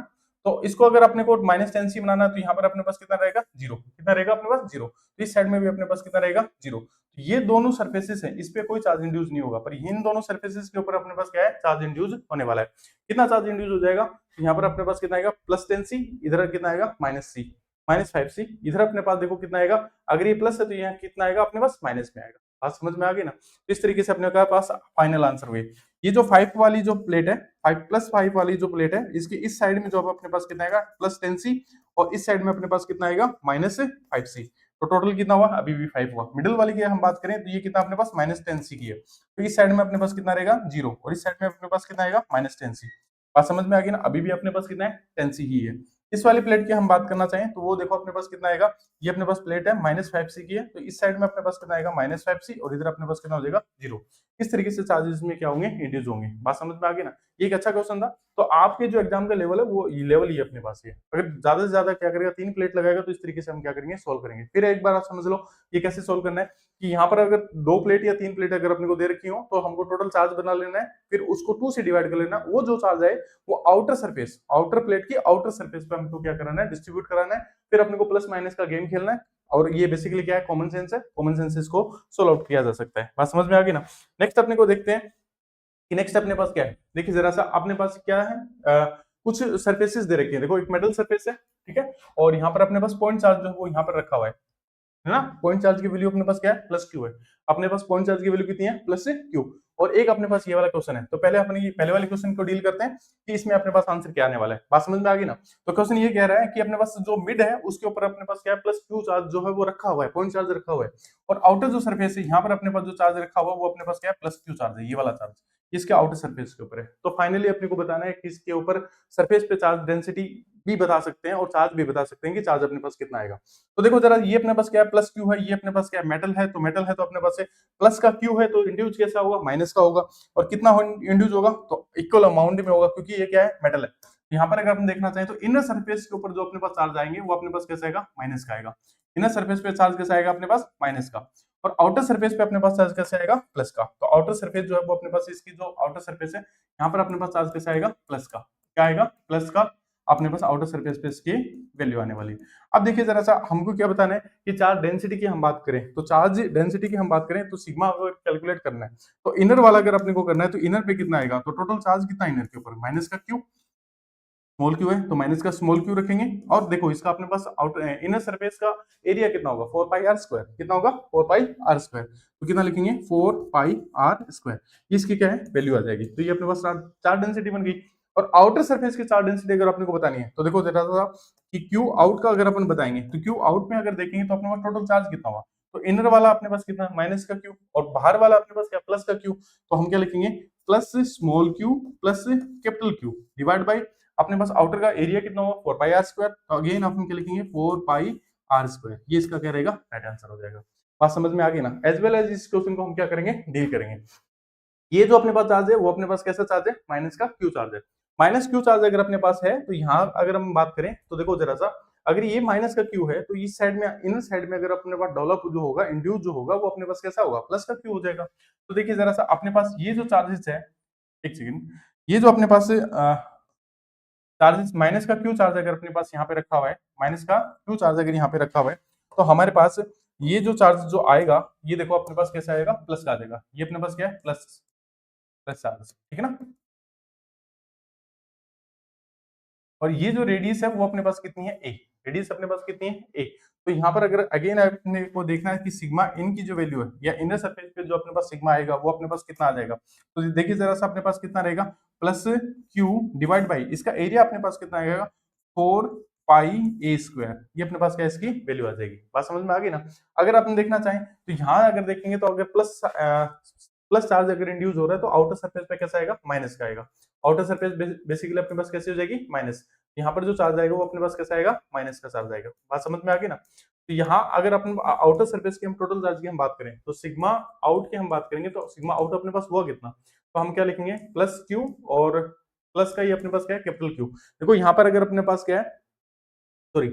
तो इसको अगर अपने को -10 सी बनाना है तो यहाँ पर अपने पास कितना रहेगा, जीरो। कितना रहेगा अपने पास, जीरो। तो इस साइड में भी अपने पास कितना रहेगा, जीरो। ये दोनों सर्फेसेस हैं, इस पे कोई चार्ज इंड्यूस नहीं होगा, पर इन दोनों सर्फेसेस के ऊपर अपने पास क्या है, चार्ज इंड्यूस होने वाला है। कितना चार्ज इंड्यूस हो जाएगा, तो यहाँ पर अपने पास कितना आएगा, +10 सी, इधर कितना आएगा, -सी, -5 सी। इधर अपने पास देखो कितना आएगा, अगर ये प्लस है तो यहाँ कितना आएगा अपने पास, माइनस में आएगा। बात समझ में आ गई ना। तो इस तरीके से अपने पास फाइनल आंसर हुए। ये जो 5 वाली जो प्लेट है, 5 + 5 वाली जो प्लेट है, इसकी इस साइड में जो अपने पास कितना आएगा, +10 सी, और इस साइड में अपने पास कितना आएगा, -5 सी। तो टोटल कितना हुआ, अभी भी 5 हुआ। मिडिल वाली की हम बात करें तो ये कितना अपने पास, -10 सी की है। तो इस साइड में अपने पास कितना रहेगा, जीरो, और इस साइड में अपने पास कितना आएगा, -10 सी। बात समझ में आ गई ना। अभी भी अपने पास कितना है, 10 सी ही है। इस वाली प्लेट की हम बात करना चाहें तो वो देखो अपने पास कितना आएगा, ये अपने पास प्लेट है -5 सी की है, तो इस साइड में अपने पास कितना आएगा, -5 सी, और इधर अपने पास कितना हो जाएगा, जीरो। इस तरीके से चार्जेस में क्या होंगे, इंड्यूस होंगे। बात समझ में आ गई ना। ये एक अच्छा क्वेश्चन था। तो आपके जो एग्जाम का लेवल है वो लेवल ही अपने पास है। अगर ज्यादा से ज्यादा क्या करेगा, 3 प्लेट लगाएगा तो इस तरीके से हम क्या करेंगे, सोल्व करेंगे। फिर एक बार आप समझ लो ये कैसे सोल्व करना है कि यहाँ पर अगर 2 प्लेट या 3 प्लेट अगर अपने को दे रखी हो तो हमको टोटल चार्ज बना लेना है, फिर उसको 2 से डिवाइड कर लेना। वो जो चार्ज है वो आउटर सरफेस, आउटर प्लेट की आउटर सरफेस पे हमको क्या कराना है, डिस्ट्रीब्यूट कराना है। फिर अपने को प्लस माइनस का गेम खेलना है। और ये बेसिकली क्या है, कॉमन सेंस है। कॉमन सेंस से इसको सोल्व आउट किया जा सकता है। बात समझ में आ गई ना। नेक्स्ट अपने को देखते हैं कि नेक्स्ट अपने पास क्या है। देखिए जरा सा अपने पास क्या है, कुछ सरफेसेस दे रखे हैं। देखो एक मेटल सरफेस है, ठीक है, और यहाँ पर अपने पास पॉइंट चार्ज जो है वो यहाँ पर रखा हुआ है ना। पॉइंट चार्ज की वैल्यू अपने पास क्या है, प्लस क्यू है। अपने पास पॉइंट चार्ज की वैल्यू कितनी है, प्लस क्यू। और एक अपने पास ये वाला क्वेश्चन है। तो पहले अपने ये पहले वाले क्वेश्चन को डील करते हैं कि इसमें अपने पास आंसर क्या आने वाला है। बात समझ में आ गई ना। तो क्वेश्चन ये कह रहा है कि अपने पास जो मिड है उसके ऊपर अपने पास क्या है, प्लस क्यू चार्ज जो है वो रखा हुआ है, पॉइंट चार्ज रखा हुआ है। और आउटर जो सरफेस है यहाँ पर अपने पास जो चार्ज रखा हुआ है वो अपने पास क्या है, प्लस क्यू चार्ज है, ये वाला चार्ज इसके आउटर सरफेस के ऊपर है। तो फाइनली अपने को बताना है कि इसके ऊपर सरफेस पे चार्ज डेंसिटी भी बता सकते हैं और चार्ज भी बता सकते हैं कि चार्ज अपने पास कितना आएगा। तो देखो जरा ये अपने पास क्या है, प्लस क्यू है। ये अपने पास क्या है, मेटल है। तो मेटल है तो अपने पास है प्लस का क्यू है, तो इंड्यूस कैसा होगा, माइनस का होगा। और कितना इंड्यूस होगा, तो इक्वल अमाउंट में होगा, क्योंकि ये क्या है, मेटल है। यहाँ पर अगर हम देखना चाहें तो इनर सरफेस के ऊपर जो अपने पास चार्ज आएंगे वो अपने पास कैसा आएगा, माइनस का आएगा। इनर सरफेस पे चार्ज कैसा आएगा अपने पास, माइनस का। और आउटर सरफेस पे अपने पास चार्ज कैसे आएगा, प्लस का। तो आउटर सरफेस जो है वो अपने पास, इसकी जो आउटर सरफेस है यहाँ पर अपने पास चार्ज कैसे आएगा, प्लस का। क्या आएगा, प्लस का। अपने पास आउटर सरफेस पे इसकी वैल्यू आने वाली है। अब देखिए जरा सा हमको क्या बताना है कि चार्ज डेंसिटी की हम बात करें, तो चार्ज डेंसिटी की हम बात करें तो सिग्मा अगर कैलकुलेट करना है तो इनर वाला अगर अपने को करना है तो इनर पे कितना आएगा, तो टोटल चार्ज कितना इनर के ऊपर, माइनस का क्यू, स्मॉल क्यू है तो माइनस का स्मॉल क्यू रखेंगे। और देखो इसका अपने पास आउट इनर सरफेस का एरिया कितना होगा, 4 पाई आर स्क्वायर, कितना होगा 4 पाई आर स्क्वायर, तो कितना लिखेंगे 4 पाई आर स्क्वायर। इसकी क्या है वैल्यू आ जाएगी, तो ये अपने पास चार्ज डेंसिटी बन गई। और आउटर सरफेस की चार्ज डेंसिटी अगर अपने को बतानी है तो देखो जरा सा कि क्यू आउट का अगर अपन बताएंगे तो क्यू आउट में अगर देखेंगे तो अपने पास टोटल चार्ज कितना हुआ, तो इनर वाला अपने पास कितना माइनस का क्यू और बाहर वाला अपने पास क्या प्लस का क्यू, तो हम क्या लिखेंगे plus small Q plus capital Q divide by अपने पास आउटर का एरिया कितना होगा 4 पाई आर स्क्वायर, तो अगेन आप क्या लिखेंगे 4 पाई आर स्क्वायर, ये इसका क्या रहेगा राइट आंसर हो जाएगा। बात समझ में आ गई ना। एज वेल एज इस क्वेश्चन को हम क्या करेंगे डील करेंगे। ये जो अपने पास चार्ज है वो अपने पास कैसा चार्ज है, माइनस का क्यू चार्ज है। माइनस क्यू चार्ज अगर अपने पास है तो यहाँ अगर हम बात करें तो देखो जरा सा अगर ये माइनस का क्यू है तो इस साइड में इनर साइड में अगर अपने पास डेवलप जो होगा इंड्यूस जो होगा वो अपने पास कैसा होगा प्लस का क्यू हो जाएगा। तो देखिए जरा सा अपने पास ये जो चार्जेस है, एक सेकंड, ये जो अपने पास चार्जेस माइनस का क्यू चार्ज अगर अपने पास यहाँ पे रखा हुआ है, माइनस का क्यू चार्ज अगर यहाँ पे रखा हुआ है तो हमारे पास ये जो चार्ज जो आएगा ये देखो अपने पास कैसा आएगा प्लस का आ जाएगा, ये अपने पास क्या है प्लस प्लस चार्ज, ठीक है ना। और ये जो रेडियस है वो अपने पास कितनी है ए, रेडियस अपने पास कितनी है ए। तो यहाँ पर अगर अगेन अपने को देखना है कि सिग्मा इन की जो वैल्यू है या इनर सरफेस पे जो अपने पास सिग्मा आएगा वो अपने पास कितना आ जाएगा, तो देखिए जरा सा अपने पास कितना रहेगा प्लस क्यू डिवाइड बाई इसका एरिया अपने पास कितना आएगा 4 पाई ए स्क्वायर, ये अपने पास क्या इसकी वैल्यू आ जाएगी। बात समझ में आ गई ना। अगर अपन देखना चाहें तो यहाँ अगर देखेंगे तो अगर प्लस प्लस चार्ज अगर इंड्यूस हो रहा है तो आउटर सरफेस पे कैसा आएगा माइनस का आएगा, आउटर सरफेस बेसिकली अपने पास कैसे हो जाएगी माइनस, यहाँ पर जो चार्ज आएगा वो अपने पास कैसा आएगा माइनस का चार्ज आएगा। बात समझ में आ गई ना। तो यहाँ अगर अपन आउटर सरफेस की हम टोटल चार्ज की हम बात करें तो सिग्मा आउट की हम बात करेंगे तो सिग्मा आउट अपने पास हुआ कितना, तो हम क्या लिखेंगे प्लस क्यू और प्लस का ये अपने पास क्या है कैपिटल क्यू। देखो यहाँ पर अगर अपने पास क्या है सॉरी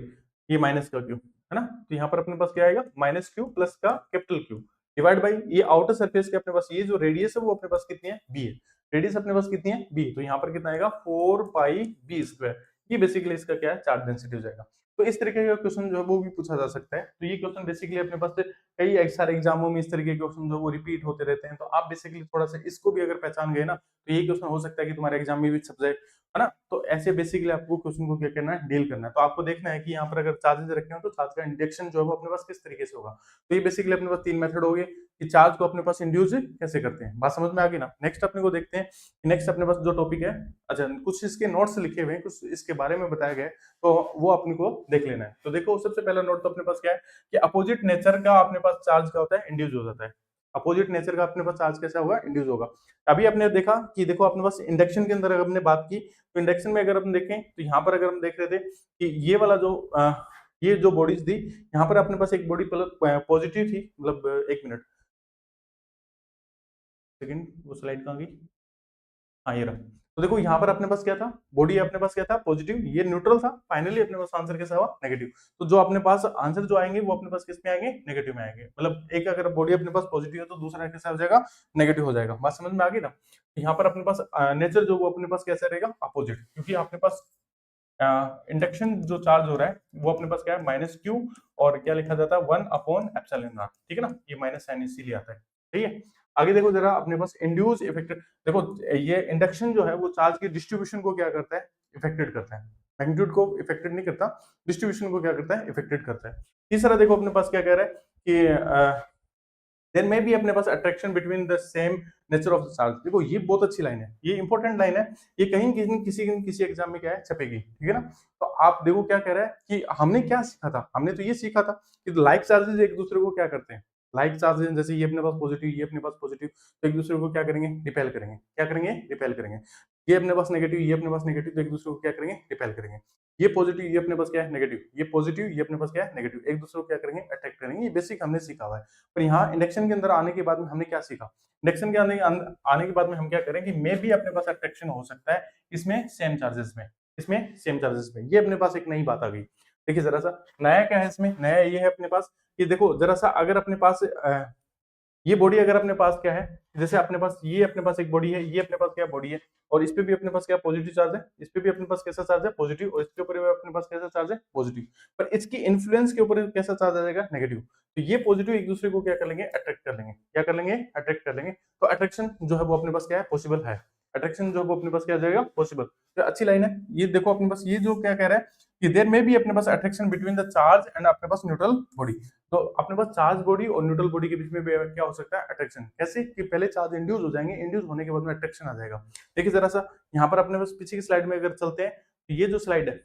ये माइनस का क्यू है ना, तो यहाँ पर अपने पास क्या आएगा माइनस क्यू प्लस का कैपिटल क्यू डिवाइड बाई ये आउटर सरफेस के अपने पास ये जो रेडियस है वो अपने पास कितनी है बी है, रेडियस अपने पास कितनी है बी, तो यहाँ पर कितना आएगा 4 पाई बी स्क्वायर, ये बेसिकली इसका क्या है चार्ज डेंसिटी हो जाएगा। तो इस तरीके का क्वेश्चन जो है वो भी पूछा जा सकता है। तो ये क्वेश्चन बेसिकली अपने पास कई सारे एग्जामों में इस तरीके के क्वेश्चन जो वो रिपीट होते रहते हैं, तो आप बेसिकली थोड़ा सा इसको भी अगर पहचान गए ना तो ये क्वेश्चन हो सकता है कि तुम्हारे एग्जाम में भी छप जाए, है ना। तो ऐसे बेसिकली आपको क्वेश्चन को क्या करना है डील करना है। तो आपको देखना है कि यहाँ पर अगर चार्जेस रखे हो तो चार्ज का इंडक्शन जो है वो अपने पास किस तरीके से होगा। तो ये बेसिकली अपने पास 3 मेथड हो गए कि चार्ज को अपने पास इंड्यूस कैसे करते हैं। बात समझ में आ गई ना। नेक्स्ट अपने को देखते हैं, नेक्स्ट अपने पास जो टॉपिक है, अच्छा कुछ इसके नोट्स लिखे हुए हैं, कुछ इसके बारे में बताया गया है तो वो अपने को देख लेना है। तो देखो सबसे पहला नोट तो अपने पास क्या है कि अपोजिट नेचर का अपने पास चार्ज क्या होता है इंड्यूस हो जाता है, अपोजिट नेचर का अपने पास चार्ज कैसा होगा इंड्यूस होगा। अभी आपने देखा कि देखो अपने पास इंडक्शन के अंदर अगर हमने बात की तो इंडक्शन में अगर हम देखें तो यहाँ पर अगर हम देख रहे थे कि ये वाला जो ये जो बॉडीज थी यहाँ पर अपने पास एक बॉडी पॉजिटिव थी, मतलब एक मिनट सेकंड वो स्लाइड कहाँ गई, हाँ ये रहा। तो देखो यहाँ पर अपने पास क्या था बॉडी अपने पास क्या था पॉजिटिव, ये न्यूट्रल था, फाइनली अपने पास आंसर कैसा हुआ नेगेटिव। तो जो अपने पास आंसर जो आएंगे वो अपने पास किस में आएंगे नेगेटिव में आएंगे, मतलब एक अगर बॉडी अपने पास पॉजिटिव है तो दूसरा कैसा हो जाएगा नेगेटिव हो जाएगा। बात समझ में आ गई ना। यहाँ पर अपने पास नेचर जो वो अपने पास कैसा रहेगा अपोजिट, क्योंकि अपने पास इंडक्शन जो चार्ज हो रहा है वो अपने पास क्या है माइनस क्यू और क्या लिखा जाता है 1/एप्सिलॉन नॉट, ठीक है ना, ये माइनस साइन इसीलिए आता है। ठीक है आगे देखो जरा अपने पास इंड्यूस इफेक्टेड, देखो ये इंडक्शन जो है वो चार्ज की डिस्ट्रीब्यूशन को क्या करता है इफेक्टेड करता है, मैग्नीट्यूड को इफेक्टेड नहीं करता, डिस्ट्रीब्यूशन को क्या करता है इफेक्टेड करता है। तीसरा देखो अपने पास क्या कह रहा है कि देयर मे बी अपने पास attraction between the same nature of the charge. देखो ये बहुत अच्छी लाइन है, ये इंपॉर्टेंट लाइन है, ये कहीं किसी एग्जाम में क्या है छपेगी, ठीक है ना। तो आप देखो क्या कह रहा है कि हमने क्या सीखा था, हमने तो ये सीखा था कि लाइक चार्जेस एक दूसरे को क्या करते हैं, लाइक चार्जेस जैसे ये अपने पास पॉजिटिव ये अपने पास पॉजिटिव तो एक दूसरे को क्या करेंगे रिपेल करेंगे, क्या करेंगे रिपेल करेंगे, ये अपने पास नेगेटिव ये अपने पास नेगेटिव तो एक दूसरे को क्या करेंगे रिपेल करेंगे, ये पॉजिटिव ये अपने पास क्या है नेगेटिव ये पॉजिटिव ये अपने पास क्या है नेगेटिव, एक दूसरे को क्या करेंगे अट्रैक्ट करेंगे। ये बेसिक हमने सीखा हुआ है। पर यहाँ इंडक्शन के अंदर आने के बाद में हमने क्या सीखा, इंडक्शन के आने के बाद में हम क्या करें कि मे भी अपने पास अट्रैक्शन हो सकता है इसमें सेम चार्जेस में, इसमें सेम चार्जेस में, ये अपने पास एक नई बात आ गई। देखिए जरा सा नया क्या है इसमें, नया ये है अपने पास कि देखो जरा सा अगर अपने पास ये बॉडी अगर अपने पास क्या है, जैसे अपने पास ये अपने पास एक बॉडी है, ये अपने पास क्या बॉडी है, और इस पे भी अपने पास क्या पॉजिटिव चार्ज है, इस पे भी अपने पास कैसा चार्ज है पॉजिटिव, और इसके ऊपर भी अपने पास कैसा चार्ज है पॉजिटिव, पर इसकी इन्फ्लुएंस के ऊपर कैसा चार्ज आ जाएगा नेगेटिव। तो ये पॉजिटिव एक दूसरे को क्या कर लेंगे अट्रैक्ट कर लेंगे, क्या कर लेंगे अट्रैक्ट कर लेंगे। तो अट्रैक्शन जो है वो अपने पास क्या है पॉसिबल है, अट्रैक्शन जो है वो अपने पास क्या आ जाएगा पॉसिबल। तो अच्छी लाइन है ये, देखो अपने पास ये जो क्या कह रहा है कि देयर में भी अपने पास attraction between the charge and अपने पास न्यूट्रल बॉडी। तो अपने पास चार्ज बॉडी और न्यूट्रल बॉडी के बीच में भी क्या हो सकता है अट्रैक्शन, कैसे कि पहले चार्ज इंड्यूस हो जाएंगे, इंड्यूस होने के बाद में अट्रैक्शन आ जाएगा। देखिए जरा सा यहाँ पर अपने पास पीछे की स्लाइड में अगर चलते हैं, तो ये जो स्लाइड है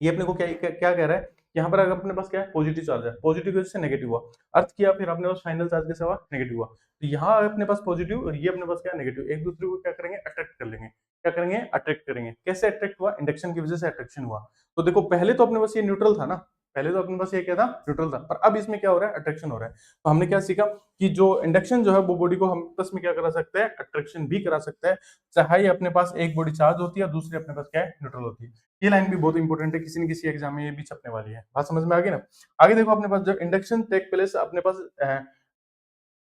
ये अपने को क्या क्या, क्या कह रहा है, यहाँ पर अगर अपने पास क्या है पॉजिटिव चार्ज है, पॉजिटिव की वजह से नेगेटिव हुआ, अर्थ किया फिर अपने पास फाइनल चार्ज कैसे हुआ नेगेटिव हुआ। तो यहाँ अपने पास पॉजिटिव और ये अपने पास क्या नेगेटिव, एक दूसरे को क्या करेंगे अट्रैक्ट कर लेंगे, क्या करेंगे अट्रैक्ट करेंगे। कैसे अट्रैक्ट हुआ, इंडक्शन की वजह से अट्रैक्शन हुआ। तो देखो पहले तो अपने पास ये न्यूट्रल था ना, पहले तो अपने पास ये क्या था न्यूट्रल था, पर अब इसमें क्या हो रहा है अट्रैक्शन हो रहा है। तो हमने क्या सीखा कि जो इंडक्शन जो है वो बॉडी को हम प्लस में क्या करा सकते हैं अट्रैक्शन भी करा सकता है, चाहे अपने पास एक बॉडी चार्ज होती है दूसरी अपने पास क्या है न्यूट्रल होती है। ये लाइन भी बहुत इंपॉर्टेंट है, किसी न किसी एग्जाम में ये भी छपने वाली है, बात समझ में आ गई ना। आगे देखो अपने पास जब इंडक्शन टेक प्लेस अपने पास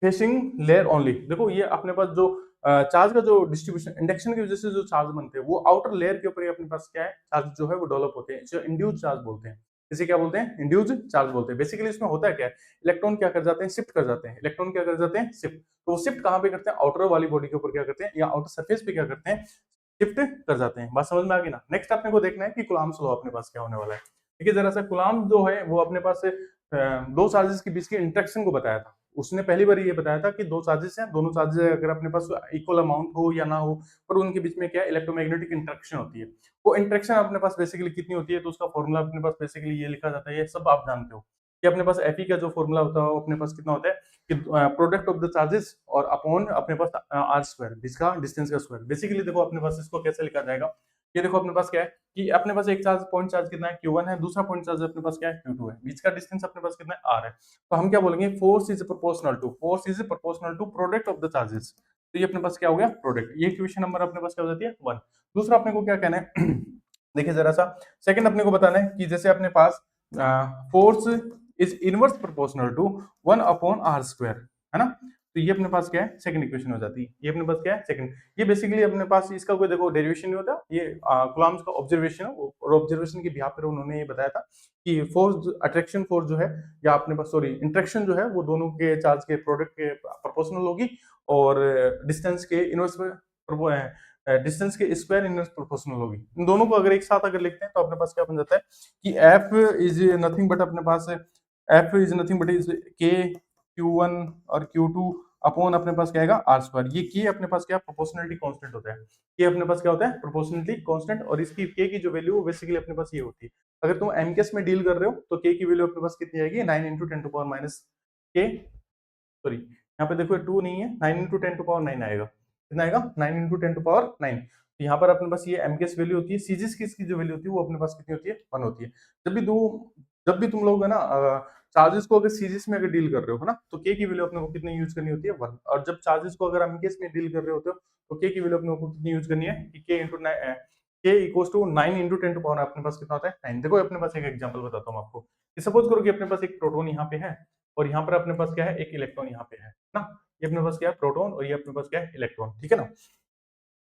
फेसिंग लेयर ओनली, देखो ये अपने पास जो चार्ज का जो डिस्ट्रीब्यूशन इंडक्शन की वजह से जो चार्ज बनते हैं वो आउटर लेयर के ऊपर ही अपने पास क्या है चार्ज जो है वो डेवलप होते हैं, जो इंड्यूस चार्ज बोलते हैं। इसे क्या बोलते हैं इंड्यूस चार्ज बोलते हैं। बेसिकली इसमें होता है क्या है, इलेक्ट्रॉन क्या कर जाते हैं शिफ्ट कर जाते हैं, इलेक्ट्रॉन क्या कर जाते हैं शिफ्ट। तो वो शिफ्ट कहाँ पे करते हैं आउटर वाली बॉडी के ऊपर क्या करते हैं या आउटर सरफेस पे क्या करते हैं शिफ्ट कर जाते हैं। बात समझ में आ गई ना। नेक्स्ट अपने को देखना है कि कुलाम्स लॉ अपने पास क्या होने वाला है। देखिए जरा सा कुलाम्स जो है वो अपने पास दो चार्जेस के बीच की इंटरेक्शन को बताया था। उसने पहली बार ये बताया था कि दो चार्जेस हैं, दोनों चार्जेस अगर अपने पास इक्वल अमाउंट हो या ना हो, पर उनके बीच में क्या इलेक्ट्रोमैग्नेटिक इंटरेक्शन होती है। वो इंटरेक्शन अपने पास बेसिकली कितनी होती है, तो उसका फॉर्मूला अपने पास बेसिकली ये लिखा जाता है, ये सब आप जानते हो कि अपने पास एफई का जो फॉर्मूला होता है वो अपने पास कितना होता है कि प्रोडक्ट ऑफ द चार्जेस और अपॉन अपने पास आर स्क्वायर, जिसका डिस्टेंस का स्क्वायर। बेसिकली देखो अपने पास इसको कैसे लिखा जाएगा, ये देखो अपने पास क्या है कि अपने पास एक चार्ज पॉइंट चार्ज कितना है Q1 है, दूसरा पॉइंट चार्ज अपने पास क्या है Q2 है, बीच का डिस्टेंस अपने पास कितना है R है। तो हम क्या बोलेंगे force is proportional to product of the charges. तो ये अपने पास क्या हो गया प्रोडक्ट, ये इक्वेशन नंबर अपने पास क्या हो जाती है 1। दूसरा अपने को क्या कहना है देखिए जरा सा सेकंड अपने को बताना है कि जैसे अपने पास force is inverse proportional to 1 upon R square, है ना। तो ये अपने पास क्या है सेकंड इक्वेशन हो जाती है, ये अपने पास क्या है सेकंड। ये बेसिकली अपने पास इसका कोई देखो डेरिवेशन नहीं होता, ये कूलम्ब्स का ऑब्जर्वेशन है, और ऑब्जर्वेशन के बिहाफ पर उन्होंने ये बताया था कि फोर्स अट्रैक्शन फोर्स जो है या अपने पास सॉरी इंट्रैक्शन जो है वो दोनों के चार्ज के प्रोडक्ट के प्रोपोर्शनल होगी, और डिस्टेंस के इनवर्स डिस्टेंस के स्क्वायर इनवर्स प्रोपोर्शनल होगी। इन दोनों को अगर एक साथ अगर लिखते हैं तो अपने पास क्या बन जाता है कि एफ इज नथिंग बट अपने पास F is nothing but is के Q1 और Q2 अपॉन अपने पास क्या आएगा आर स्क्वायर। ये के अपने पास क्या प्रोपोर्शनलिटी कांस्टेंट होता है, के अपने पास क्या होता है प्रोपोर्शनलिटी कांस्टेंट, और इसकी के की जो वैल्यू बेसिकली अपने पास ये होती है। अगर तुम एमकेएस में डील कर रहे हो तो के की वैल्यू अपने पास कितनी आएगी 9 × 10 टू पावर माइनस के, सॉरी यहाँ पे देखो 2 नहीं है, 9 × 10 टू पावर 9 आएगा, कितना आएगा 9 × 10 टू पावर 9। तो यहाँ पर अपने पास ये एमकेएस वैल्यू होती है, सीजीएस की इसकी जो वैल्यू होती है वो अपने पास कितनी होती है 1 होती है। जब भी तुम लोग है ना चार्जेस को अगर सीरीज में अगर डील कर रहे हो है ना, तो के की वैल्यू अपने को कितनी यूज करनी होती है 1, और जब चार्जेस को अगर एमकेएस में डील कर रहे होते हो तो के की वैल्यू अपने को कितनी यूज करनी है कि के इंटू के इक्वल्स टू 9 × 10 टू पावर अपने पास कितना होता है 9। देखो अपने पास एक एग्जांपल बताता हूँ आपको कि सपोज करो कि अपने पास एक प्रोटॉन यहाँ पे है और यहाँ पर अपने पास क्या है एक इलेक्ट्रॉन यहाँ पे है ना, ये अपने पास क्या है प्रोटॉन और ये अपने पास क्या है इलेक्ट्रॉन, ठीक है ना।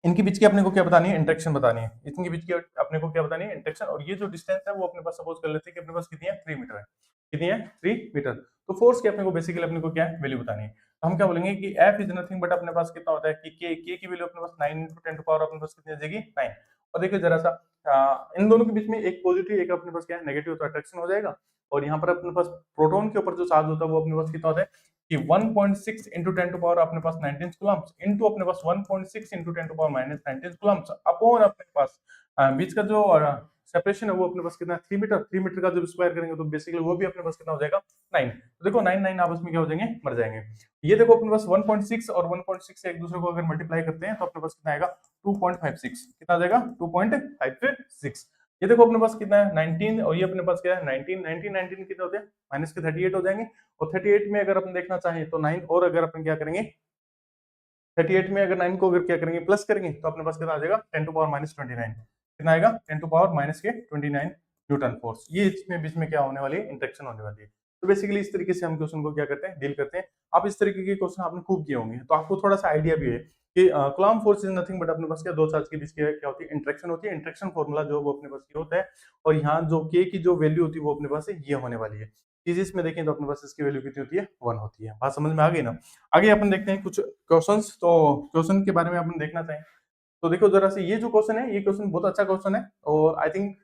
इनके बीच की अपने को क्या बतानी है इंटरेक्शन बतानी है, इनके बीच की अपने को क्या बतानी है इंटरेक्शन, और ये जो डिस्टेंस है वो अपने पास सपोज कर लेते हैं कि अपने पास कितनी है 3 मीटर है, कितनी है 3 मीटर। तो फोर्स की अपने को बेसिकली अपने को क्या है वैल्यू बतानी है। तो हम क्या बोलेंगे कि F इज नथिंग बट अपने पास कितना होता है कि के की वैल्यू अपने पास 9 × 10 टू पावर अपने पास कितनी आ जाएगी 9। और देखिए जरा सा इन दोनों के बीच में एक पॉजिटिव एक अपने पास क्या है नेगेटिव, तो अट्रैक्शन हो जाएगा। और यहाँ पर अपने पास प्रोटॉन के ऊपर जो चार्ज होता है वो अपने पास कितना होता है कि 1.6 × 10 टू पावर अपने पास 19 कूलम्ब्स इनटू अपने पास 1.6 × 10 to power minus 19 coulombs upon अपने पास बीच का जो सेपरेशन है वो अपने पास कितना 3 मीटर, 3 मीटर का जब स्क्वायर करेंगे तो बेसिकली वो भी अपने पास कितना हो जाएगा 9। तो देखो 9 9 आपस में क्या हो जाएंगे मर जाएंगे। ये देखो अपने पास 1.6 और 1.6 से एक दूसरे को अगर मल्टीप्लाई करते हैं तो अपने पास कितना आएगा 2.56, कितना आ जाएगा 2.56। ये देखो अपने पास कितना है 19 और ये अपने पास क्या है 19 कितने होते हैं माइनस के 38 हो जाएंगे। और 38 में अगर अपन देखना चाहें तो 9 और अगर अपन क्या करेंगे 38 में अगर 9 को अगर क्या करेंगे प्लस करेंगे तो अपने पास कितना आ जाएगा 10 टू पावर माइनस 29, कितना आएगा 10 टू पावर माइनस के 29 न्यूटन फोर्स। ये इसमें बीच में क्या होने वाली है इंटरेक्शन होने वाली है। तो बेसिकली इस तरीके से हम क्वेश्चन को क्या करते हैं, डील करते हैं। आप इस तरीके के क्वेश्चन आपने खूब किए होंगे, तो आपको थोड़ा सा आइडिया भी है कि coulomb force is nothing but अपने पास क्या दो चार्ज के बीच क्या होती है, इंटरेक्शन होती है। इंटरेक्शन फॉर्मूला जो वो अपने पास ये होता है, और यहाँ जो के की जो वैल्यू होती है वो अपने पास ये होने वाली है। फिजिक्स में देखें तो अपने पास इसकी वैल्यू कितनी होती है, 1 होती है। बात समझ में आ गई ना। आगे अपन देखते हैं कुछ क्वेश्चंस, तो क्वेश्चन के बारे में अपन देखना चाहें तो देखो जरा से, ये जो क्वेश्चन है ये क्वेश्चन बहुत अच्छा क्वेश्चन है, और आई थिंक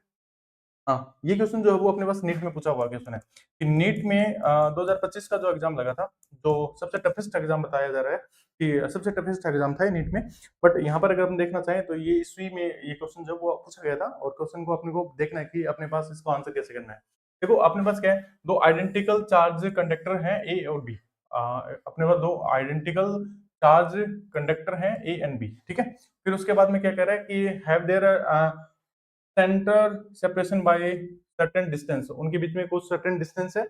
हाँ, ये क्वेश्चन जो है वो अपने पास नीट में पूछा हुआ क्वेश्चन है कि नीट में 2025 का जो एग्जाम लगा था, जो सबसे टफेस्ट एग्जाम बताया जा रहा है कि सबसे टफेस्ट एग्जाम था ये नीट में। बट यहाँ पर अगर हम देखना चाहें तो ये ईस्वी में ये क्वेश्चन जो है वो पूछा गया था, और क्वेश्चन को अपने को देखना है कि अपने पास इसको आंसर कैसे करना है। देखो अपने पास क्या है, दो आइडेंटिकल चार्ज कंडक्टर हैं ए और बी। अपने पास दो आइडेंटिकल चार्ज कंडक्टर हैं ए एंड बी, ठीक है। फिर उसके बाद में क्या कह रहा है कि have their centre separation by certain distance, उनके बीच में कुछ सर्टेन डिस्टेंस है,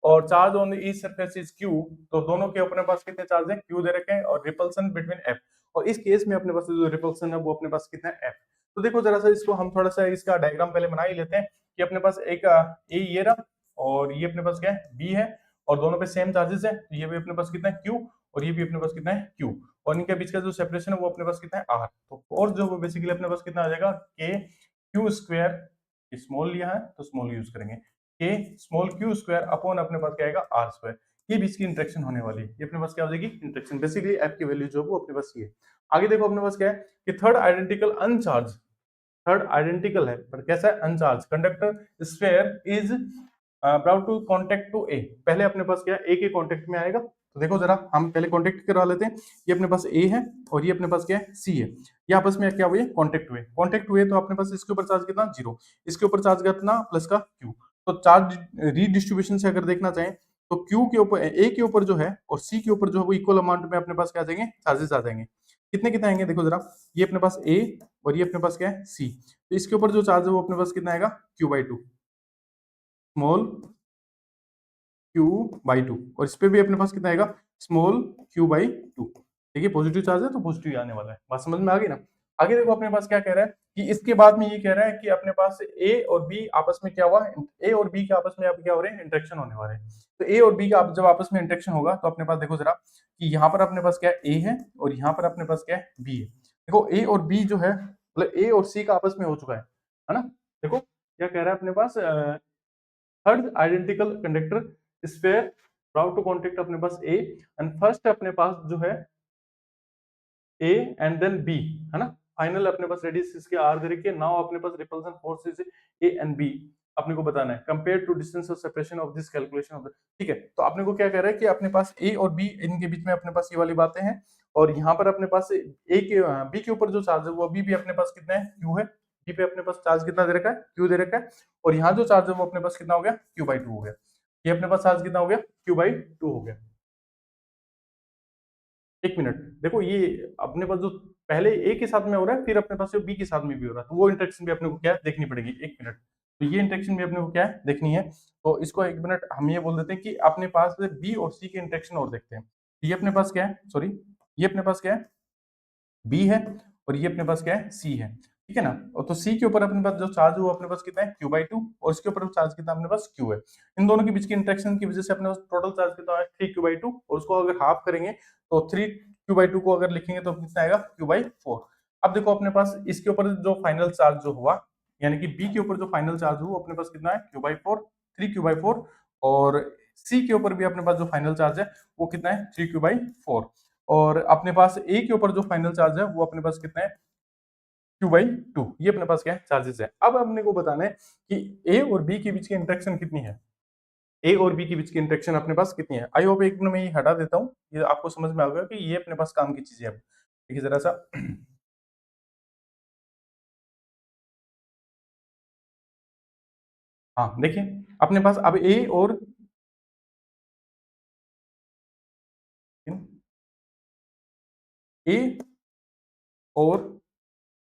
और charge on the each surface is Q, तो दोनों के अपने पास कितने चार्ज है, क्यू दे रखे हैं, और रिपल्सन बिटवीन एफ, और इस केस में अपने पास जो रिपल्सन है वो अपने पास कितना है, एफ। तो देखो जरा सा इसको हम थोड़ा सा इसका डायग्राम पहले बना ही लेते हैं कि अपने पास एक ए ये रहा, और ये अपने पास क्या है, बी है, और दोनों पे सेम चार्जेस है, तो ये भी अपने पास कितना है, क्यू, और ये भी अपने पास कितना है, क्यू, और इनके बीच का जो सेपरेशन है वो अपने पास कितना है, आर। तो और जो वो बेसिकली अपने पास कितना आ जाएगा, के क्यू स्क्वायर, स्मॉल लिया है तो स्मॉल यूज करेंगे, के स्मॉल क्यू स्क्वायर अपॉन अपने पास क्या आएगा, आर स्क्वायर। ये बीच की इंटरेक्शन होने वाली है, ये अपने पास क्या हो जाएगी, इंटरेक्शन। बेसिकली एफ की वैल्यू जो है वो अपने पास ये है। आगे देखो अपने पास क्या है कि third identical uncharged, third identical है पर कैसा है, uncharged conductor sphere is about to contact to A. पहले अपने पास क्या है, ए के कांटेक्ट में आएगा, तो देखो जरा हम पहले कांटेक्ट करवा लेते हैं। ये अपने पास ए है, और ये अपने पास क्या है, सी है। ये आपस में क्या हुए, कांटेक्ट हुए, तो अपने पास इसके ऊपर चार्ज कितना, जीरो, इसके ऊपर चार्ज कितना, प्लस का क्यू। तो चार्ज रीडिस्ट्रीब्यूशन से अगर देखना चाहें तो क्यू के ऊपर, ए के ऊपर जो है और सी के ऊपर जो है वो इक्वल अमाउंट में अपने पास क्या आ जाएंगे, चार्जेस आ जाएंगे। कितने कितने आएंगे, देखो जरा, ये अपने पास ए और ये अपने पास क्या है, सी, तो इसके ऊपर जो चार्ज है वो अपने पास कितना आएगा, क्यू/2, स्मॉल क्यू/2, और इस पे भी अपने पास कितना आएगा, स्मॉल क्यू/2। देखिए पॉजिटिव चार्ज है तो पॉजिटिव आने वाला है। बात समझ में आ गई ना। आगे देखो अपने पास क्या कह रहा है कि इसके बाद में ये कह रहा है कि अपने पास ए और बी आपस में क्या हुआ, ए और बी के आपस में अब क्या हो रहे हैं, इंटरेक्शन होने वाले हैं। तो ए और बी का जब आपस में इंटरेक्शन होगा तो अपने पास देखो जरा कि यहाँ पर अपने पास क्या है, ए है, और यहाँ पर अपने पास क्या है, बी है। देखो ए और बी जो है, मतलब ए और सी का आपस में हो चुका है ना। देखो क्या कह रहा है अपने पास, third identical conductor sphere route to contact अपने पास ए, एंड फर्स्ट अपने पास जो है ए एंड देन बी, है ना। फाइनल अपने पास रेडियस इसके आर दे रखी है। नाउ अपने पास repulsion force is A and B अपने को बताना है, compare to distance of separation of this calculation of the, ठीक है। तो अपने को क्या कह रहा है कि अपने पास ए और बी, इनके बीच में अपने पास ये वाली बातें हैं, और यहाँ पर अपने पास ए के बी के ऊपर जो चार्ज है वो अभी भी अपने पास कितना है, क्यू है। बी पे अपने पास चार्ज कितना दे रखा है, क्यू दे रखा है, और यहाँ जो चार्ज है वो अपने पास कितना हो गया, क्यू/2 हो गया। ये अपने पास चार्ज कितना हो गया, क्यू/2 हो गया। एक मिनट, देखो ये अपने पास जो पहले ए के साथ में हो रहा है, फिर अपने पास बी के साथ में भी हो रहा है, तो वो इंटरेक्शन भी अपने को क्या है, देखनी पड़ेगी। एक मिनट, तो ये इंटरेक्शन भी अपने को क्या है, देखनी है। तो इसको एक मिनट हम ये बोल देते हैं कि अपने पास बी और सी के इंटरेक्शन और देखते हैं। ये अपने पास क्या है, सॉरी, ये अपने पास क्या है, बी है, और ये अपने पास क्या है, सी है, ठीक है ना। और तो सी के ऊपर अपने पास जो चार्ज है वो अपने पास कितना है, क्यू/2, और इसके ऊपर चार्ज कितना अपने पास, क्यू है। इन दोनों के बीच की इंटरेक्शन की वजह से अपने पास टोटल चार्ज कितना है, 3q/2, और उसको अगर हाफ करेंगे तो 3q/2 को अगर लिखेंगे तो कितना आएगा, q/4। अब देखो अपने पास इसके ऊपर जो फाइनल चार्ज जो हुआ, यानी कि बी के ऊपर जो फाइनल चार्ज हुआ अपने पास कितना है, q/4, 3q/4, और सी के ऊपर भी अपने पास जो फाइनल चार्ज है वो कितना है, 3q/4, और अपने पास ए के ऊपर जो फाइनल चार्ज है वो अपने पास कितना है, q/2। ये अपने पास क्या है, चार्जेस है। अब अपने को बताना है कि ए और बी के बीच की इंटरेक्शन कितनी है, ए और बी के बीच की इंटरेक्शन अपने पास कितनी है। आई होप एक मिनट में ये हटा देता हूँ, ये आपको समझ में आ गया कि ये अपने पास काम की चीजें है। देखिए जरा सा हाँ देखिए अपने पास अब ए और ए और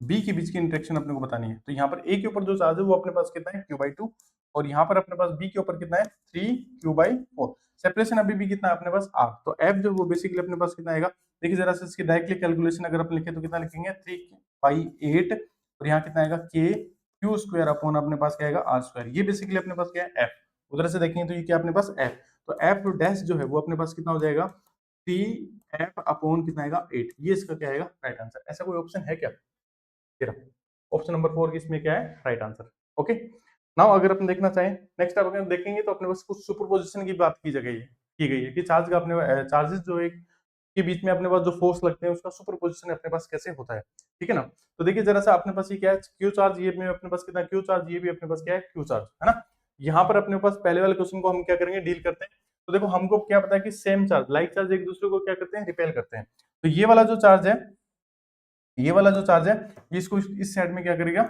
बी के बीच की इंटरेक्शन अपने को बतानी है। तो यहाँ पर ए के ऊपर जो चार्ज है वो अपने पास कितना है, q/2, और यहाँ पर अपने पास बी के ऊपर कितना है, 3q/4। सेपरेशन अभी भी कितना है अपने पास, r। तो f जो वो बेसिकली अपने पास कितना आएगा, देखिए जरा से इसकी डायरेक्टली कैलकुलेशन अगर अपन लिखे तो कितना लिखेंगे, 3/8, और यहाँ कितना आएगा, k q स्क्वायर अपॉन अपने पास क्या आएगा, r स्क्वायर। ये बेसिकली अपने पास क्या है, f। उधर से देखेंगे तो ये क्या अपने पास एफ, तो एफ डैश जो है वो अपने पास कितना हो जाएगा, टी एफ अपॉन कितना आएगा 8, ये इसका क्या आएगा राइट आंसर। ऐसा कोई ऑप्शन है क्या, तेरा ऑप्शन नंबर 4 इसमें क्या है राइट आंसर। ओके, नाउ अगर अपन देखना चाहें नेक्स्ट आप अगर देखेंगे तो अपने पास कुछ सुपरपोजिशन की बात की गई है कि चार्ज का अपने चार्जेस जो है के बीच में अपने पास जो फोर्स लगते हैं उसका सुपरपोजिशन अपने पास कैसे होता है, ठीक है ना। तो देखिए जरा सा अपने पास ये क्या है क्यू चार्ज, ये में अपने पास कितना क्यू चार्ज, ये भी अपने पास क्या है क्यू चार्ज, है ना। यहाँ पर अपने पास पहले वाले क्वेश्चन को हम क्या करेंगे डील करते हैं। तो देखो हमको क्या पता है कि सेम चार्ज लाइक चार्ज एक दूसरे को क्या करते हैं रिपेल करते हैं। तो ये वाला जो चार्ज है, ये वाला जो चार्ज है ये इसको इस साइड में क्या करेगा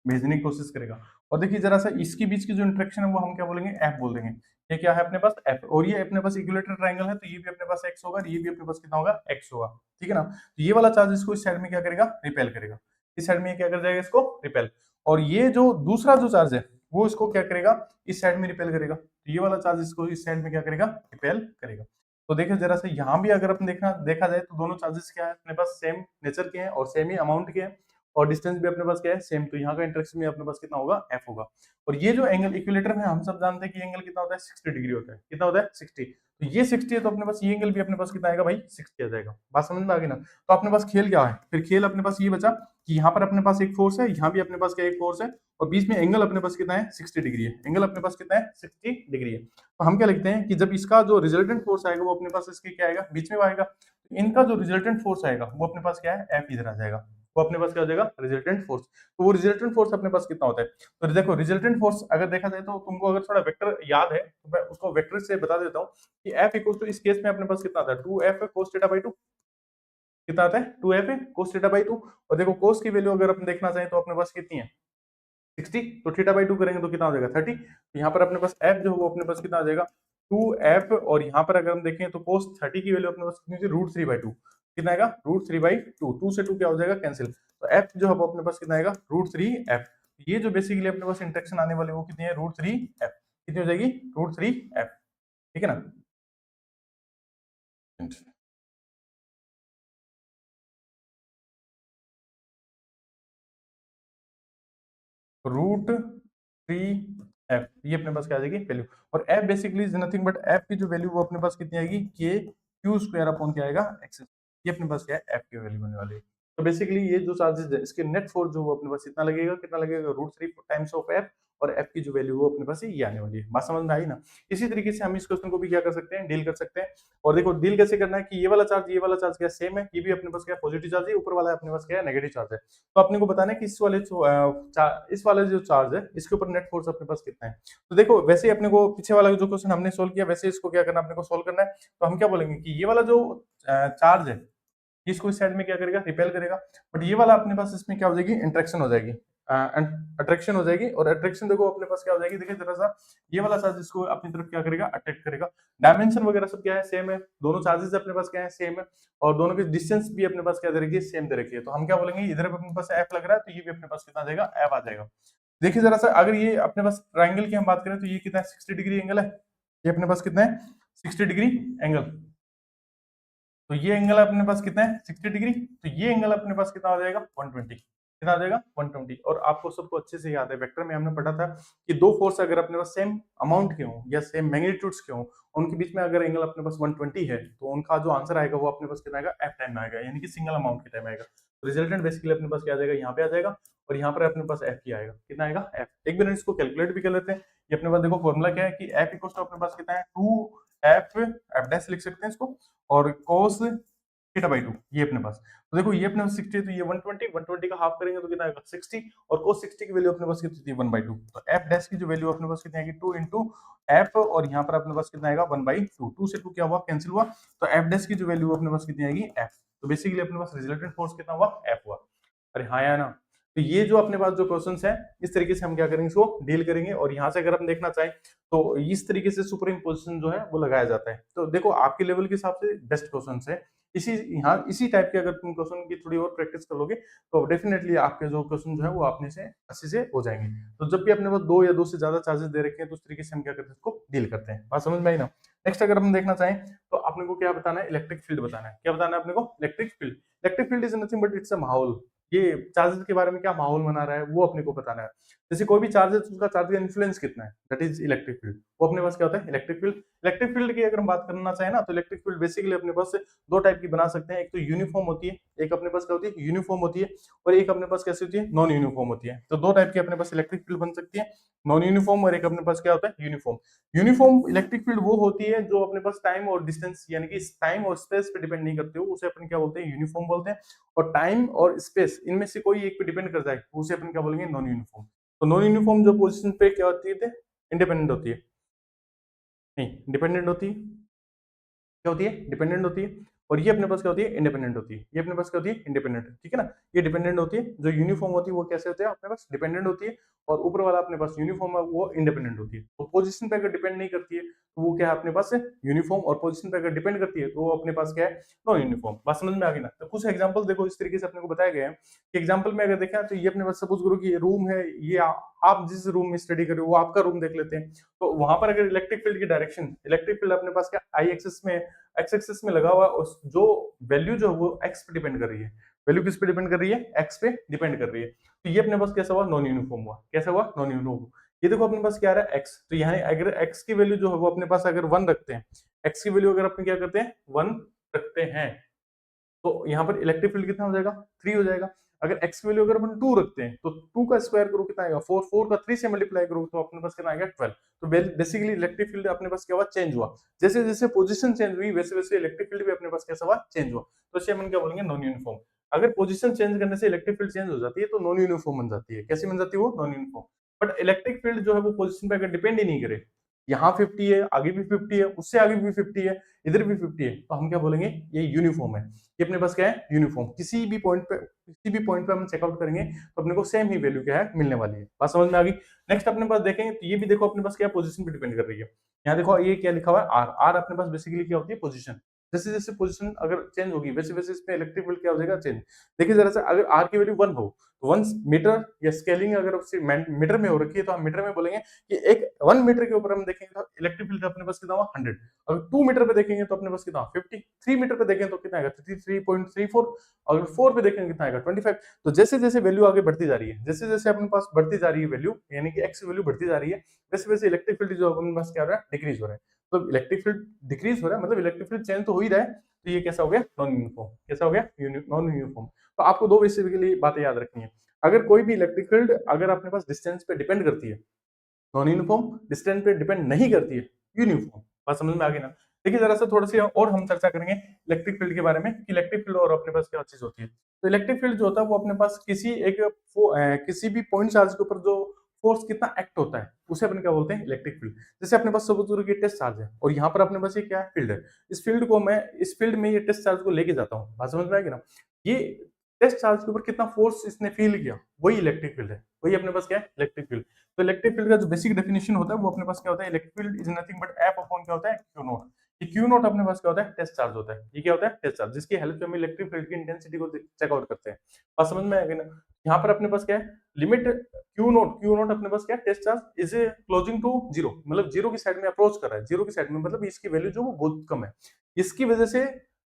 भेजने की कोशिश करेगा। और देखिए जरा सा इसके बीच की जो इंटरेक्शन है वो हम क्या बोलेंगे एफ बोल देंगे। ये क्या है अपने पास एफ, और ये अपने पास इक्विलेटरल ट्रायंगल है तो ये भी अपने पास एक्स होगा, ये भी अपने पास कितना होगा एक्स होगा, ठीक है ना। तो ये वाला चार्ज इसको इस साइड में क्या करेगा रिपेल करेगा, इस साइड में ये क्या कर जाएगा इसको रिपेल। और ये जो दूसरा जो चार्ज है वो इसको क्या करेगा इस साइड में रिपेल करेगा, तो ये वाला चार्ज इसको इस साइड में क्या करेगा रिपेल करेगा। तो देखिए जरा सा यहाँ भी अगर अपन देखा जाए तो दोनों चार्जेस क्या है अपने पास सेम नेचर के हैं और सेम ही अमाउंट के हैं, और डिस्टेंस भी अपने पास क्या है सेम, तो यहाँ का इंटरेक्शन भी अपने पास कितना होगा एफ होगा। और ये जो एंगल इक्विलेटर में हम सब जानते हैं कि एंगल कितना होता है 60 डिग्री होता है, कितना होता है 60, तो ये 60 है तो अपने पास ये एंगल भी अपने पास कितना आएगा भाई 60 आ जाएगा। बात समझ में आ गई ना। तो अपने पास खेल क्या है, फिर खेल अपने पास ये बचा कि यहाँ पर अपने पास एक फोर्स है, यहाँ भी अपने पास क्या एक फोर्स है, और बीच में एंगल अपने पास कितना है 60 डिग्री है, एंगल अपने पास कितना है 60 डिग्री है। तो हम क्या लिखते हैं कि जब इसका जो रिजल्टेंट फोर्स आएगा वो अपने पास इसके क्या आएगा बीच में आएगा, तो इनका जो रिजल्टेंट फोर्स आएगा वो अपने पास क्या है एफ इधर आ जाएगा, वो अपने पास क्या हो जाएगा रिजल्टेंट फोर्स। तो वो रिजल्टेंट फोर्स अपने पास कितना होता है, तो देखो रिजल्टेंट फोर्स अगर देखा जाए तो तुमको अगर थोड़ा वेक्टर याद है तो मैं उसको वेक्टर से बता देता हूँ कि F इक्वल टू इस केस में अपने पास कितना आता है 2F cos थीटा बाई 2, कितना आता है 2F cos थीटा बाई 2। और देखो cos की वैल्यू अगर अपन देखना चाहें तो अपने पास कितनी है 60, तो थीटा बाई 2 करेंगे तो कितना हो जाएगा 30, तो यहाँ पर अपने पास F जो वो अपने पास कितना आ जाएगा 2F, और यहाँ पर अगर हम देखें तो cos 30 की वैल्यू अपने पास कितनी होगी √3/2, कितना आएगा √3/2, 2 से 2 क्या हो जाएगा कैंसिल, तो F जो है वो अपने पास कितना आएगा √3F। ये जो बेसिकली अपने पास इंटरेक्शन आने वाले वो कितनी है √3F, कितनी हो जाएगी √3F, ठीक है ना। √3F ये अपने पास क्या आ जाएगी वैल्यू, और F basically is nothing but F की जो वैल्यू वो अपने पास कितनी आएगी के क्यू स्क्वायर अपॉन क्या आएगा एक्स, ये अपने पास क्या है F की वैल्यू होने वाली है। तो बेसिकली ये जो चार्जेस है इसके नेट फोर्स जो वो अपने पास कितना लगेगा √3 टाइम्स ऑफ F, और F की जो वैल्यू वो अपने पास ये आने वाली है। बात समझ में आई ना। इसी तरीके से हम इस क्वेश्चन को भी क्या कर सकते हैं डील कर सकते हैं। और देखो डील कैसे करना है कि ये वाला चार्ज क्या सेम है, ये भी अपने पास क्या पॉजिटिव चार्ज है, ऊपर वाला अपने पास क्या है नेगेटिव चार्ज है। तो अपने को बताना है कि इस वाले जो चार्ज है इसके ऊपर नेट फोर्स अपने पास कितना है। तो देखो वैसे ही अपने को पीछे वाला जो क्वेश्चन हमने सोल्व किया वैसे इसको क्या करना है अपने को सोल्व करना है। तो हम क्या बोलेंगे कि ये वाला जो चार्ज है इसको इस साइड में क्या करेगा रिपेल करेगा, बट ये वाला अपने पास इसमें क्या हो जाएगी इंट्रैक्शन हो जाएगी, अट्रैक्शन हो जाएगी। और अट्रैक्शन देखो अपने पास क्या हो जाएगी, देखिए जरा सा ये वाला चार्ज इसको अपनी तरफ क्या करेगा अट्रैक्ट करेगा। डायमेंशन वगैरह सब क्या है सेम है, दोनों चार्जेस अपने पास क्या है सेम है, और दोनों की डिस्टेंस भी अपने पास क्या दे रखी है सेम दे रखी है। तो हम क्या बोलेंगे इधर अपने पास एफ लग रहा है तो ये भी अपने पास कितना आ जाएगा एफ आ जाएगा। देखिए जरा सा अगर ये अपने पास ट्राइंगल की हम बात करें तो ये कितना है 60 डिग्री एंगल है, ये अपने पास कितना है 60 डिग्री एंगल, तो ये एंगल अपने पास कितना है 60 डिग्री, तो ये एंगल अपने पास कितना आ जाएगा 120, कितना आ जाएगा 120। और आपको सबको अच्छे से याद है वेक्टर में हमने पढ़ा था कि दो फोर्स अगर अपने पास सेम अमाउंट के हों या सेम मैग्नीट्यूड्स के हों उनके बीच में अगर एंगल अपने पास 120 है तो उनका जो आंसर आएगा वो अपने पास कितना आएगा एफ टाइम में आएगा, यानी कि सिंगल अमाउंट के टाइम आएगा। तो रिजल्टेंट बेसिकली अपने पास क्या आ जाएगा यहाँ पे आ जाएगा, और यहाँ पर अपने पास एफ की आएगा, कितना आएगा एफ। एक मिनट इसको कैलकुलेट भी कर लेते हैं। ये अपने पास देखो फॉर्मूला क्या है कि एफ इक्वल टू अपने पास कितना है 2 एफ डैश लिख सकते हैं इसको, और cos थीटा बाई 2 ये अपने पास। तो देखो ये अपने पास 60 है तो ये 120 का हाफ करेंगे तो कितना आएगा 60, और cos 60 की वैल्यू अपने पास कितनी थी 1/2, तो f डैश की जो वैल्यू अपने पास कितनी आएगी 2 into f, और यहाँ पर अपने पास कितना आएगा 1/2, 2 से 2 क्या हुआ कैंसिल हुआ, तो f डैश की जो वैल्यू अपने पास कितनी आएगी f। तो बेसिकली अपने पास रिजल्टेंट फोर्स कितना हुआ f हुआ। अरे हाँ या ना। तो ये जो अपने पास जो क्वेश्चंस हैं इस तरीके से हम क्या करेंगे इसको डील करेंगे, और यहाँ से अगर हम देखना चाहें तो इस तरीके से सुपर इम्पोजिशन जो है वो लगाया जाता है। तो देखो आपके लेवल के हिसाब से बेस्ट क्वेश्चंस है, इसी यहाँ इसी टाइप के अगर तुम क्वेश्चन की थोड़ी और प्रैक्टिस कर लोगे तो डेफिनेटली आपके जो क्वेश्चन जो है वो अपने से अच्छे से हो जाएंगे। तो जब भी अपने पास दो या दो से ज्यादा चार्जेस दे रखे हैं तो उस तरीके से हम क्या करते हैं इसको डील करते हैं। बात समझ में आई ना। नेक्स्ट अगर हम देखना चाहें तो अपने को क्या बताना है इलेक्ट्रिक फील्ड बताना है। क्या बताना है अपने को electric field. Electric field is nothing but it's a माहौल, ये चार्जेस के बारे में क्या माहौल बना रहा है वो अपने को बताना है। जैसे कोई भी चार्ज है तो उसका चार्ज का इन्फ्लुएंस कितना है, दैट इज इलेक्ट्रिक फील्ड। वो अपने पास क्या होता है, इलेक्ट्रिक फील्ड। इलेक्ट्रिक फील्ड की अगर हम बात करना चाहें ना तो इलेक्ट्रिक फील्ड बेसिकली अपने पास दो टाइप की बना सकते हैं। एक तो यूनिफॉर्म होती है, एक अपने पास क्या होती है, यूनिफॉर्म होती है, और एक अपने पास कैसी होती है, नॉन यूनिफॉर्म होती है। तो दो टाइप की अपने पास इलेक्ट्रिक फील्ड बन सकती है, नॉन यूनिफॉर्म और एक अपने पास क्या होता है, यूनिफॉर्म। यूनिफॉर्म इलेक्ट्रिक फील्ड वो होती है जो अपने पास टाइम और डिस्टेंस यानी कि टाइम और स्पेस पे डिपेंड नहीं करती हो, उसे अपन क्या बोलते हैं, यूनिफॉर्म बोलते हैं। और टाइम और स्पेस इनमें से कोई एक पे डिपेंड करता है, उसे अपन क्या बोलेंगे, नॉन यूनिफॉर्म। तो नॉन यूनिफॉर्म जो पोजीशन पे क्या होती है, इंडिपेंडेंट होती है, नहीं डिपेंडेंट होती है, क्या होती है, डिपेंडेंट होती है। और ये अपने पास क्या होती है, इंडिपेंडेंट होती है। ये अपने पास क्या होती है, इंडिपेंडेंट, ठीक है ना। ये डिपेंडेंट होती है, जो यूनिफॉर्म होती है वो कैसे होते हैं, अपने पास डिपेंडेंट होती है। और ऊपर वाला अपने पास यूनिफॉर्म है वो इंडिपेंडेंट होती है। तो पोजीशन पे अगर डिपेंड नहीं करती है तो वो क्या है, अपने पास यूनिफॉर्म। और पोजीशन पे अगर डिपेंड करती है तो वो अपने पास क्या है, नॉन यूनिफॉर्म। बात समझ में आ गई ना। तो कुछ एग्जांपल देखो इस तरीके से अपने को बताया गया है कि एग्जांपल में अगर देखें तो ये अपने पास सपोज करो कि ये रूम है, ये आप जिस रूम में स्टडी कर रहे हो वो आपका रूम देख लेते हैं। तो वहां पर अगर इलेक्ट्रिक फील्ड की डायरेक्शन, इलेक्ट्रिक फील्ड अपने पास क्या आई एक्सिस में, एक्स एक्सिस में लगा हुआ, उस जो वैल्यू जो है वो एक्स पे डिपेंड कर रही है। वैल्यू किस पे डिपेंड कर रही है, एक्स पे डिपेंड कर रही है। तो ये अपने पास कैसा हुआ, नॉन यूनिफॉर्म हुआ। कैसा हुआ, नॉन यूनिफॉर्म। ये देखो अपने पास क्या आ रहा है, एक्स। तो यहाँ अगर एक्स की वैल्यू जो है वो अपने पास अगर 1 रखते हैं, एक्स की वैल्यू अगर अपने क्या करते हैं, 1 रखते हैं, तो यहाँ पर इलेक्ट्रिक फील्ड कितना हो जाएगा, 3 हो जाएगा। अगर x की वैल्यू अगर अपन 2 रखते हैं तो 2 का स्क्वायर करो कितना आएगा, 4, 4 का 3 से मल्टीप्लाई करो तो अपने पास कितना आएगा, 12। तो बेसिकली इलेक्ट्रिक फील्ड अपने पास क्या हुआ, चेंज हुआ। जैसे जैसे पोजीशन चेंज हुई वैसे वैसे इलेक्ट्रिक फील्ड भी अपने पास कैसा हुआ, चेंज हुआ। तो इसे हम क्या बोलेंगे, नॉन यूनिफॉर्म। अगर पोजीशन चेंज करने से इलेक्ट्रिक फील्ड चेंज हो जाती है तो नॉन यूनिफॉर्म बन जाती है। कैसी बन जाती है वो, non uniform. But electric field जो है वो पोजीशन पे अगर डिपेंड ही नहीं करे, यहाँ 50 है, आगे भी 50 है, उससे आगे भी 50 है, इधर भी 50 है, तो हम क्या बोलेंगे, ये यूनिफॉर्म है। ये अपने पास क्या है, यूनिफॉर्म। किसी भी पॉइंट पे हम चेकआउट करेंगे तो अपने को सेम ही वैल्यू क्या है, मिलने वाली है। बात समझ में आ गई। नेक्स्ट अपने पास देखेंगे तो ये भी देखो अपने पास क्या पोजीशन पे डिपेंड कर रही है। यहाँ देखो ये क्या लिखा हुआ है, आर। आर अपने पास बेसिकली क्या होती है, पोजीशन। जैसे जैसे पोजीशन अगर चेंज होगी वैसे वैसे इसमें इलेक्ट्रिक फील्ड क्या हो जाएगा, चेंज। देखिए जरा सा, अगर आर की वैल्यू 1 हो तो 1 मीटर, या स्केलिंग अगर उससे मीटर में हो रखी है तो हम मीटर में बोलेंगे कि एक 1 मीटर के ऊपर हम देखेंगे तो इलेक्ट्रिक फील्ड अपने पास कितना हुआ, 100। अगर 2 मीटर पे देखेंगे तो अपने पास कितना, 50। 3 मीटर पे देखेंगे तो कितना आएगा, 33.34। अगर 4 पे देखेंगे कितना आएगा, 25। तो जैसे जैसे वैल्यू आगे बढ़ती जा रही है, जैसे जैसे अपने पास बढ़ती जा रही है वैल्यू, यानी कि एक्स वैल्यू बढ़ती जा रही है, वैसे वैसे इलेक्ट्रिक फील्ड जो अपने पास क्या हो रहा है, डिक्रीज हो रहा है। तो इलेक्ट्रिक फील्ड डिक्रीज हो रहा है मतलब इलेक्ट्रिक फील्ड चेंज तो हो ही रहा है। तो ये कैसा हो गया, नॉन यूनिफॉर्म। कैसा हो गया, नॉन यूनिफॉर्म। तो आपको दो बेसिकली बातें याद रखनी है। अगर कोई भी इलेक्ट्रिक फील्ड अगर अपने पास डिस्टेंस पे डिपेंड करती है, नॉन यूनिफॉर्म। डिस्टेंस पे डिपेंड नहीं करती है, यूनिफॉर्म। बात समझ में आ गई ना। देखिए जरा सा थोड़ा सी और हम चर्चा करेंगे इलेक्ट्रिक फील्ड के बारे में कि इलेक्ट्रिक फील्ड और अपने पास क्या चीज होती है। तो इलेक्ट्रिक फील्ड जो होता है वो अपने पास किसी भी पॉइंट चार्ज के ऊपर जो फोर्स कितना एक्ट होता है उसे अपन क्या बोलते हैं, इलेक्ट्रिक फील्ड। जैसे अपने पास सपोज करो कि टेस्ट चार्ज है और यहाँ पर अपने पास ये क्या है, फील्ड है। इस फील्ड में ये टेस्ट चार्ज को लेके जाता हूँ। बात समझ में आएगी ना। ये टेस्ट चार्ज के ऊपर कितना फोर्स इसने फील किया, वही इलेक्ट्रिक फील्ड है। वही अपने पास क्या है, इलेक्ट्रिक फील्ड। तो इलेक्ट्रिक फील्ड का जो बेसिक डेफिनेशन होता है वो अपने पास क्या होता है, electric field is nothing but F upon क्या होता है, क्यू नॉट। ये क्यू नॉट अपने पास क्या होता है, टेस्ट चार्ज होता है। ये क्या होता है, टेस्ट चार्ज, जिसकी हेल्प से हम इलेक्ट्रिक फील्ड की इंटेंसिटी को चेकआउट करते हैं। बात समझ में आएगी ना। यहाँ पर अपने पास क्या है, लिमिट क्यू नॉट अपने पास क्या है, test charge is closing to zero, मतलब जीरो की साइड में अप्रोच कर रहा है। जीरो की साइड में मतलब इसकी वैल्यू जो वो बहुत कम है। इसकी वजह से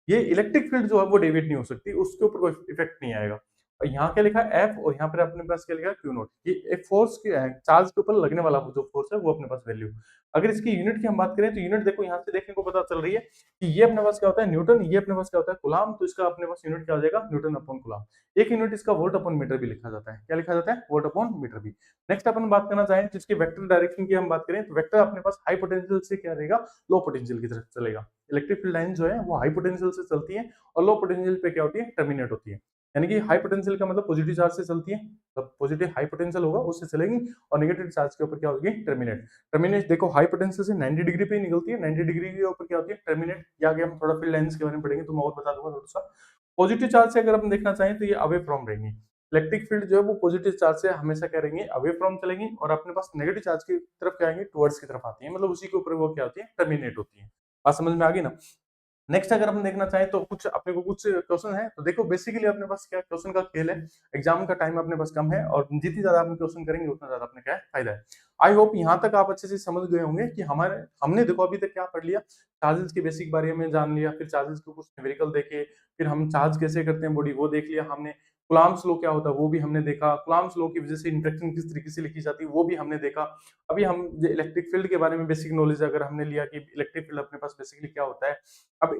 ये इलेक्ट्रिक फील्ड जो है वो डेविएट नहीं हो सकती, उसके ऊपर कोई इफेक्ट नहीं आएगा। और यहाँ क्या लिखा है, एफ, और यहाँ पर अपने पास क्या लिखा है, क्यू नॉट। ये एक फोर्स की चार्ज के ऊपर लगने वाला जो फोर्स है वो अपने पास वैल्यू। अगर इसकी यूनिट की हम बात करें तो यूनिट देखो यहाँ से देखने को पता चल रही है कि ये अपने पास क्या होता है, न्यूटन। ये अपने पास क्या होता है, गुलाम। तो इसका अपने पास यूनिट क्या हो जाएगा, न्यूटन अपॉन गुलाम। एक यूनिट इसका वोल्ट अपॉन मीटर भी लिखा जाता है। क्या लिखा जाता है, वोल्ट अपॉन मीटर भी। नेक्स्ट अपन बात करना चाहें तो इसकी वेक्टर डायरेक्शन की हम बात करें तो वेक्टर अपने पास हाई पोटेंशियल से क्या रहेगा, लो पोटेंशियल की तरफ चलेगा। इलेक्ट्रिक फील्ड लाइन जो है वो हाई पोटेंशियल से चलती है और लो पोटेंशियल पे क्या होती है, टर्मिनेट होती है। यानी कि हाई पोटेंशियल का मतलब पॉजिटिव चार्ज से चलती है, तब पॉजिटिव हाई पोटेंशियल होगा उससे चलेगी, और नेगेटिव चार्ज के ऊपर क्या होगी, टर्मिनेट। टर्मिनेट देखो हाई पोटेंशियल से 90 डिग्री पे निकलती है, 90 डिग्री के ऊपर क्या होती है, टर्मिनेट। या आगे हम थोड़ा फील्ड लाइंस के बारे में पढ़ेंगे तो मैं और बता दूंगा थोड़ा सा। पॉजिटिव चार्ज से अगर हम देखना चाहें तो ये अवे फ्रॉम रहेंगी। इलेक्ट्रिक फील्ड जो है वो पॉजिटिव चार्ज से हमेशा क्या रहेंगे, अवे फ्रॉम चलेंगी, और अपने पास नेगेटिव चार्ज की तरफ क्या आएंगे, टुवर्ड्स की तरफ आती है, मतलब उसी के ऊपर वो क्या होती है, टर्मिनेट होती है। बात समझ में आ गई ना। नेक्स्ट अगर हम देखना चाहें तो कुछ अपने को कुछ क्वेश्चन है तो देखो बेसिकली अपने पास क्या क्वेश्चन का खेल है। एग्जाम का टाइम अपने पास कम है और जितनी ज्यादा हम क्वेश्चन करेंगे उतना ज्यादा अपने क्या है, फायदा है। आई होप यहाँ तक आप अच्छे से समझ गए होंगे कि हमने देखो अभी तक क्या पढ़ लिया, चार्जेस के बेसिक बारे में जान लिया, फिर चार्जेस के कुछ न्यूमेरिकल देखे, फिर हम चार्ज कैसे करते हैं बॉडी वो देख लिया हमने, कूलम्ब्स लॉ क्या होता है वो भी हमने देखा, कूलम्ब्स लॉ की वजह से इंटरेक्शन किस तरीके से लिखी जाती है वो भी हमने देखा। अभी हम इलेक्ट्रिक फील्ड के बारे में बेसिक नॉलेज अगर हमने लिया कि इलेक्ट्रिक फील्ड अपने पास बेसिकली क्या होता है। अब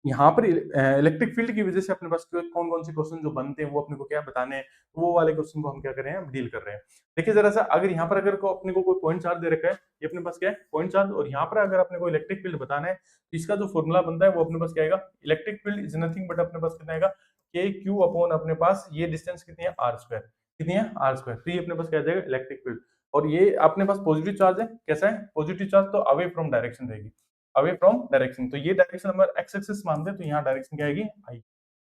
यहाँ पर इलेक्ट्रिक फील्ड की वजह से अपने पास कौन कौन से क्वेश्चन जो बनते हैं वो अपने को क्या बताने हैं, वो वाले क्वेश्चन को हम क्या कर रहे हैं, हम डील कर रहे हैं। देखिए जरा सा, अगर यहाँ पर अगर को अपने को कोई पॉइंट चार्ज दे रखा है, ये अपने पास क्या है, पॉइंट चार्ज, और यहाँ पर अगर अपने को इलेक्ट्रिक फील्ड बताना है तो इसका जो फॉर्मूला बनता है वो अपने पास क्या आएगा, electric field is nothing but अपने पास कितना आएगा, के क्यू अपॉन अपने पास ये डिस्टेंस कितनी है, आर स्क्वायर, कितनी है, आर स्क्वायर। तो ये अपने पास क्या आ जाएगा, इलेक्ट्रिक फील्ड। और ये अपने पास पॉजिटिव चार्ज है, कैसा है, पॉजिटिव चार्ज, तो अवे फ्रॉम डायरेक्शन रहेगी, अवे फ्रॉम डायरेक्शन। तो ये डायरेक्शन हमारा एक्स एक्सिस मानते हैं, तो यहाँ डायरेक्शन क्या आएगी, आई,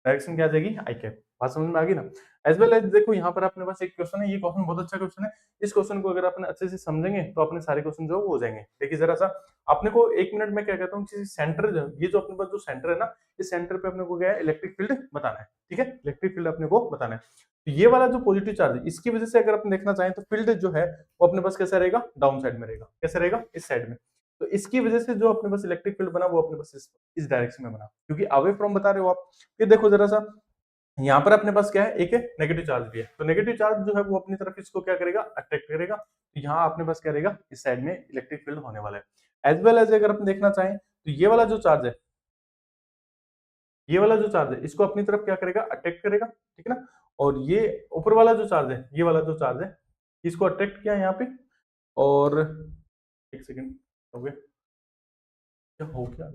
डायरेक्शन क्या आ जाएगी, आई कैप। बात समझ में आ गई ना। एज वेल एज देखो यहाँ पर अपने पास एक क्वेश्चन है, ये क्वेश्चन बहुत अच्छा क्वेश्चन है। इस क्वेश्चन को अगर अपने अच्छे से समझेंगे तो अपने सारे क्वेश्चन जो हो जाएंगे। देखिए जरा सा, अपने को 1 मिनट में क्या कहता हूँ, किसी सेंटर जो ये जो अपने पास जो सेंटर है ना, इस सेंटर पे अपने को क्या है, इलेक्ट्रिक फील्ड बताना है। ठीक है, इलेक्ट्रिक फील्ड अपने को बताना है। तो ये वाला जो पॉजिटिव चार्ज है इसकी वजह से अगर अपन देखना चाहें तो फील्ड जो है वो अपने पास कैसा रहेगा, डाउन साइड में रहेगा, कैसा रहेगा, इस साइड में। तो इसकी वजह से जो अपने पास इलेक्ट्रिक फील्ड बना वो अपने पास इस डायरेक्शन में बना, क्योंकि अवे फ्रॉम बता रहे हो आप। फिर देखो जरा सा, यहाँ पर अपने पास क्या है, एक नेगेटिव चार्ज भी है, तो नेगेटिव चार्ज जो है वो अपनी तरफ इसको क्या करेगा, अट्रैक्ट करेगा। तो यहाँ अपने पास क्या रहेगा, इस साइड में इलेक्ट्रिक फील्ड होने वाला है। एज वेल एज अगर अपन देखना चाहें तो ये वाला जो चार्ज है, ये वाला जो चार्ज है इसको अपनी तरफ क्या करेगा, अट्रैक्ट करेगा, ठीक है ना। और ये ऊपर वाला जो चार्ज है, ये वाला जो चार्ज है इसको अट्रैक्ट किया यहाँ पे, और एक सेकेंड, हो गया, क्या हो गया,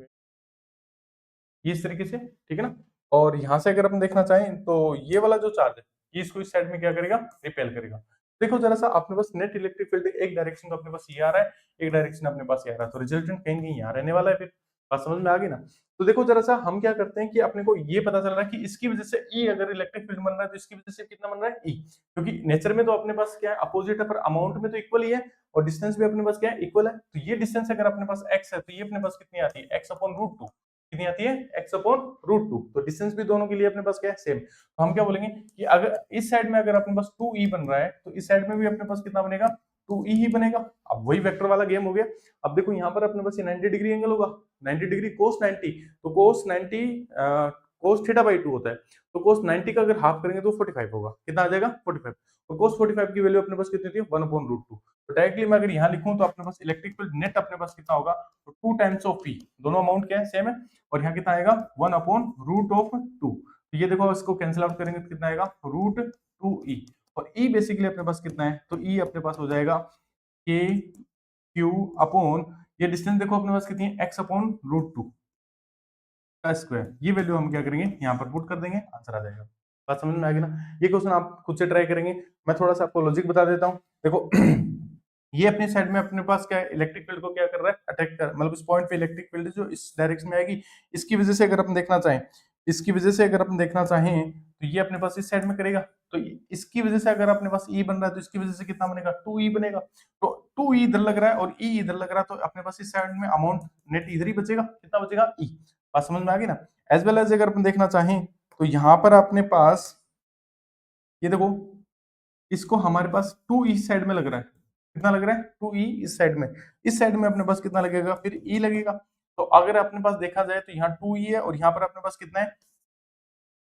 ये इस तरीके से, ठीक है ना। और यहाँ से अगर अपन देखना चाहें तो ये वाला जो चार्ज है ये इसको इस साइड में क्या करेगा, रिपेल करेगा। देखो जरा सा, अपने पास नेट इलेक्ट्रिक फील्ड एक डायरेक्शन का अपने पास ये आ रहा है, एक डायरेक्शन अपने पास ये आ रहा है, तो रिजल्टेंट कहीं कहीं यहाँ रहने वाला है। फिर बात समझ में आ गई ना। तो देखो जरा सा, हम क्या करते हैं कि अपने को ये पता चल रहा है कि इसकी वजह से ई अगर इलेक्ट्रिक फील्ड बन रहा है तो इसकी वजह से कितना बन रहा है, ई, क्योंकि नेचर में तो अपने पास क्या है, अपोजिट है, पर अमाउंट में तो इक्वल ही है, और डिस्टेंस भी अपने पास क्या है, इक्वल है। तो ये डिस्टेंस अगर अपने पास एक्स है तो ये अपने पास कितनी आती है, एक्स अपॉन रूट टू, कितनी आती है, एक्स अपॉन रूट टू। तो डिस्टेंस भी दोनों के लिए अपने पास क्या है, सेम। तो हम क्या बोलेंगे कि अगर इस साइड में अगर अपने पास 2e बन रहा है तो इस साइड में भी अपने पास कितना बनेगा, 2e ही बनेगा। अब वही वेक्टर वाला गेम हो गया। अब देखो यहाँ पर अपने पास ये 90 डिग्री एंगल होगा, 90 डिग्री कोस 90, तो कोस 90 कोस थीटा बाई 2 होता है, तो कोस 90 का अगर हाफ करेंगे तो 45 होगा, कितना आ जाएगा, 45। तो कोस 45 की वैल्यू अपने पास कितनी होती है, 1 अपॉन रूट टू। तो डायरेक्टली मैं अगर यहाँ लिखूं तो अपने पास इलेक्ट्रिक फील्ड नेट अपने पास कितना होगा, तो 2 टाइम्स ऑफ पी, दोनों अमाउंट क्या है, सेम है, और यहाँ कितना आएगा, 1 अपॉन रूट ऑफ 2। तो ये देखो इसको कैंसिल आउट करेंगे तो कितना आएगा, रूट 2e, और e बेसिकली अपने पास कितना है, तो e अपने पास हो जाएगा के क्यू अपॉन, ये डिस्टेंस देखो अपने पास कितनी है, x अपॉन रूट टू का स्क्वायर। ये वैल्यू हम क्या करेंगे, यहाँ पर पुट कर देंगे, आंसर आ जाएगा। बात समझ में आ गई ना। ये क्वेश्चन आप खुद से ट्राई करेंगे, मैं थोड़ा सा आपको लॉजिक बता देता हूँ। देखो ये अपने साइड में अपने पास क्या है, इलेक्ट्रिक फील्ड को क्या कर रहा है, अटैक कर, मतलब इस पॉइंट पे इलेक्ट्रिक फील्ड जो इस डायरेक्शन में आएगी, इसकी वजह से अगर अपन देखना चाहें, इसकी वजह से अगर अपन देखना चाहें तो ये अपने पास इस साइड में करेगा। तो इसकी वजह से अगर अपने पास ई बन रहा है तो इसकी वजह से कितना बनेगा, 2e बनेगा। तो 2e इधर लग रहा है और e इधर लग रहा है, तो अपने पास इस साइड में अमाउंट नेट इधर ही बचेगा, कितना बचेगा, e। बात समझ में आ गई ना। एज वेल एज अगर अपन देखना चाहें तो यहाँ पर अपने पास ये देखो, इसको हमारे पास 2e इस साइड में लग रहा है, कितना लग रहा है, 2e इस साइड में, इस साइड में अपने पास कितना लगेगा, फिर e लगेगा। तो अगर अपने पास देखा जाए तो यहाँ 2e है और यहाँ पर अपने पास कितना है,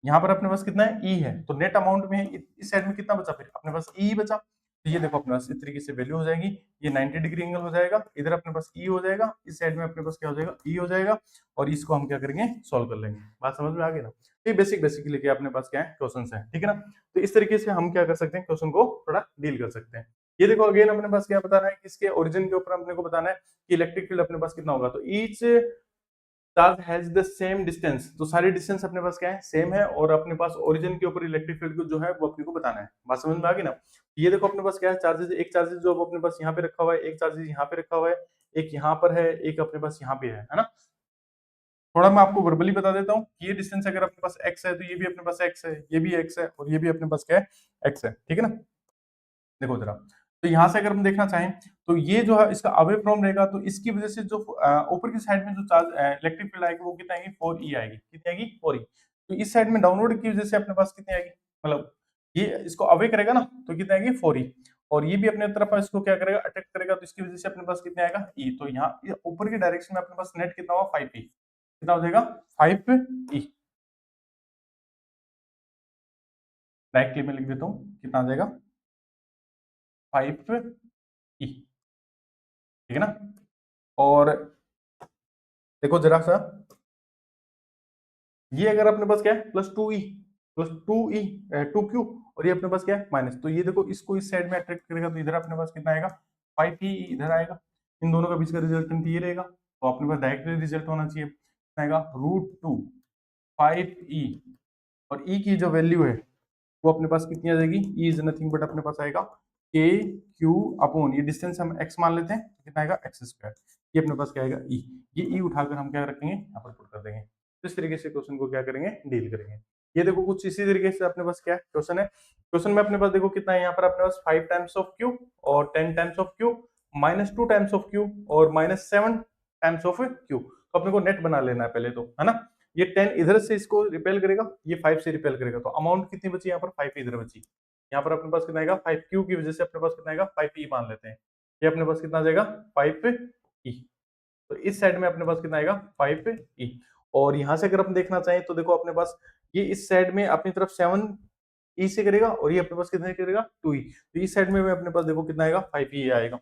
यहाँ पर अपने पास कितना है, e है, तो नेट अमाउंट में इस साइड में कितना बचा, फिर अपने पास e बचा। तो ये देखो अपने पास इस तरीके से वैल्यू हो जाएगी, ये 90 डिग्री एंगल हो जाएगा, इधर अपने पास e हो जाएगा, इस साइड में अपने पास क्या हो जाएगा, e हो जाएगा, और इसको हम क्या करेंगे, सॉल्व कर लेंगे। बात समझ में आ गई ना। तो ये बेसिक लेके अपने पास क्या है, क्वेश्चंस है, ठीक है ना। तो इस तरीके से हम क्या कर सकते हैं, क्वेश्चन को थोड़ा डील कर सकते हैं। ये देखो अगेन अपने पास क्या बताना है, कि इसके ओरिजिन के ऊपर अपने को बताना है कि इलेक्ट्रिक फील्ड अपने पास कितना होगा। तो each charge has the same distance, तो सारी डिस्टेंस अपने पास क्या है, सेम है, और अपने पास ओरिजिन के ऊपर इलेक्ट्रिक फील्ड को जो है वो अपने को बताना है। बात समझ में आ गई ना। ये देखो अपने पास क्या है, चार्जेस, एक चार्जेस जो अपने पास यहाँ पे रखा हुआ है, एक चार्जेस यहाँ पे रखा हुआ है, एक यहाँ पर है, एक अपने पास यहाँ पे है ना। थोड़ा मैं आपको वर्बली बता देता हूँ, ये डिस्टेंस अगर अपने पास x है तो ये भी अपने पास x है, ये भी x है, और ये भी अपने पास क्या है, x है, ठीक है ना। देखो जरा, तो यहाँ से अगर हम देखना चाहें तो ये जो है इसका अवे फ्रॉम रहेगा, तो इसकी वजह से जो ऊपर की साइड में जो चार्ज इलेक्ट्रिक फील्ड आएगी वो कितना आएगी, 4e आएगी, कितनी आएगी, 4e। तो इस साइड में डाउनवर्ड की वजह से अपने पास कितनी आएगी, मतलब ये इसको अवे करेगा ना, तो कितना आएगी, 4e। और ये भी अपने तरफ इसको क्या करेगा, अटैक करेगा, तो इसकी वजह से अपने पास कितना आएगा, e। तो यहाँ ऊपर की डायरेक्शन में अपने पास नेट कितना होगा, 5e, कितना हो जाएगा, 5e। डायरेक्टली मैं लिख देता हूँ, कितना आ जाएगा 5e, ठीक है ना। और देखो जरा सा, ये अगर अपने पास क्या है प्लस 2e 2q, और ये अपने पास क्या है माइनस, तो ये देखो इसको इस साइड में अट्रैक्ट करेगा, तो इधर अपने पास कितना आएगा 5e, इधर आएगा, इन दोनों का बीच का रिजल्टेंट ये रहेगा, तो अपने पास डायरेक्टली रिजल्ट होना चाहिए, कितना आएगा √2 5e, और e की जो वैल्यू है वो अपने पास कितनी आ जाएगी, e इज नथिंग बट अपने पास आएगा के क्यू अपॉन, ये डिस्टेंस हम x मान लेते हैं, तो कितना आएगा एक्स स्क्वायर, ये अपने पास क्या आएगा e, ये e उठाकर हम क्या रखेंगे यहाँ पर पुट कर देंगे, तो इस तरीके से क्वेश्चन को क्या करेंगे डील करेंगे। ये देखो कुछ इसी तरीके से अपने पास क्या क्वेश्चन है, क्वेश्चन में अपने पास देखो कितना है यहाँ पर अपने पास 5 टाइम्स ऑफ क्यू और 10 times of Q, -2 times of Q और -7 टाइम्स ऑफ क्यू, तो अपने को नेट बना लेना है पहले तो, है ना। ये 10 इधर से इसको रिपेल करेगा, ये 5 से रिपेल करेगा, तो अमाउंट कितनी बची यहाँ पर 5 इधर बची, यहाँ पर अपने पास कितना आएगा 5 क्यू की वजह से अपने पास कितना आएगा 5 ई मान लेते हैं, ये अपने पास कितना आ जाएगा 5 ई, तो इस साइड में अपने पास कितना आएगा 5 ई, और यहाँ से अगर हम देखना चाहें तो देखो अपने पास ये इस साइड में अपनी तरफ 7 ई से करेगा, और ये अपने पास कितने करेगा 2 ई, तो इस साइड में अपने पास देखो कितना आएगा 5 ई आएगा,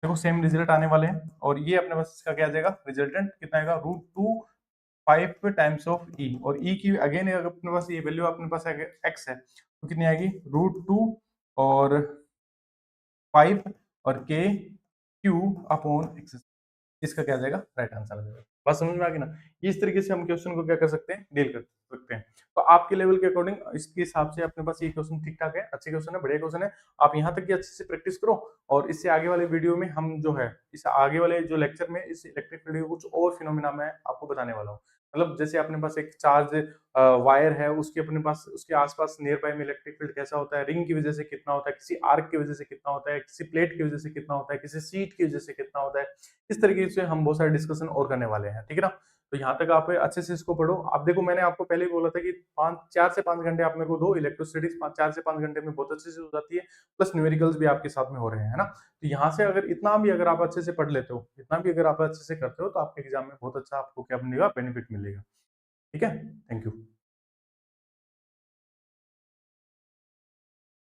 देखो सेम रिजल्ट आने वाले हैं, और ये अपने पास इसका क्या आ जाएगा रिजल्टेंट कितना आएगा √2 5 टाइम्स ऑफ ई, और ई की अगेन अगर अपने पास ये वैल्यू अपने पास एक्स है तो कितनी आएगी √2 और 5 और के क्यू अपॉन एक्स, इसका क्या आ जाएगा राइट आंसर आ जाएगा। बात समझ में आ गई ना, इस तरीके से हम क्वेश्चन को क्या कर सकते हैं डील कर सकते हैं, तो आपके लेवल के अकॉर्डिंग इसके हिसाब से अपने पास ये क्वेश्चन ठीक ठाक है, अच्छे क्वेश्चन है, बढ़िया क्वेश्चन है, आप यहाँ तक की अच्छे से प्रैक्टिस करो, और इससे आगे वाले वीडियो में हम जो है इस आगे वाले जो लेक्चर में इस इलेक्ट्रिक फील्ड के कुछ और फिनोमिना मैं आपको बताने वाला हूँ, मतलब जैसे अपने पास एक चार्ज वायर है, उसके अपने पास उसके आसपास नियर बाय में इलेक्ट्रिक फील्ड कैसा होता है, रिंग की वजह से कितना होता है, किसी आर्क की वजह से कितना होता है, किसी प्लेट की वजह से कितना होता है, किसी सीट की वजह से कितना होता है, इस तरीके से हम बहुत सारे डिस्कशन और करने वाले हैं, ठीक है ना। तो यहाँ तक आप अच्छे से इसको पढ़ो, आप देखो मैंने आपको पहले ही बोला था कि 4 से 5 घंटे आप मेरे को दो, इलेक्ट्रोस्टैटिक्स 4 से 5 घंटे में बहुत अच्छे से हो जाती है, प्लस न्यूमेरिकल्स भी आपके साथ में हो रहे हैं, है ना। तो यहाँ से अगर इतना भी अगर आप अच्छे से पढ़ लेते हो, इतना भी अगर आप अच्छे से करते हो, तो आपके एग्जाम में बहुत अच्छा आपको क्या बनेगा बेनिफिट मिलेगा, ठीक है। Thank you.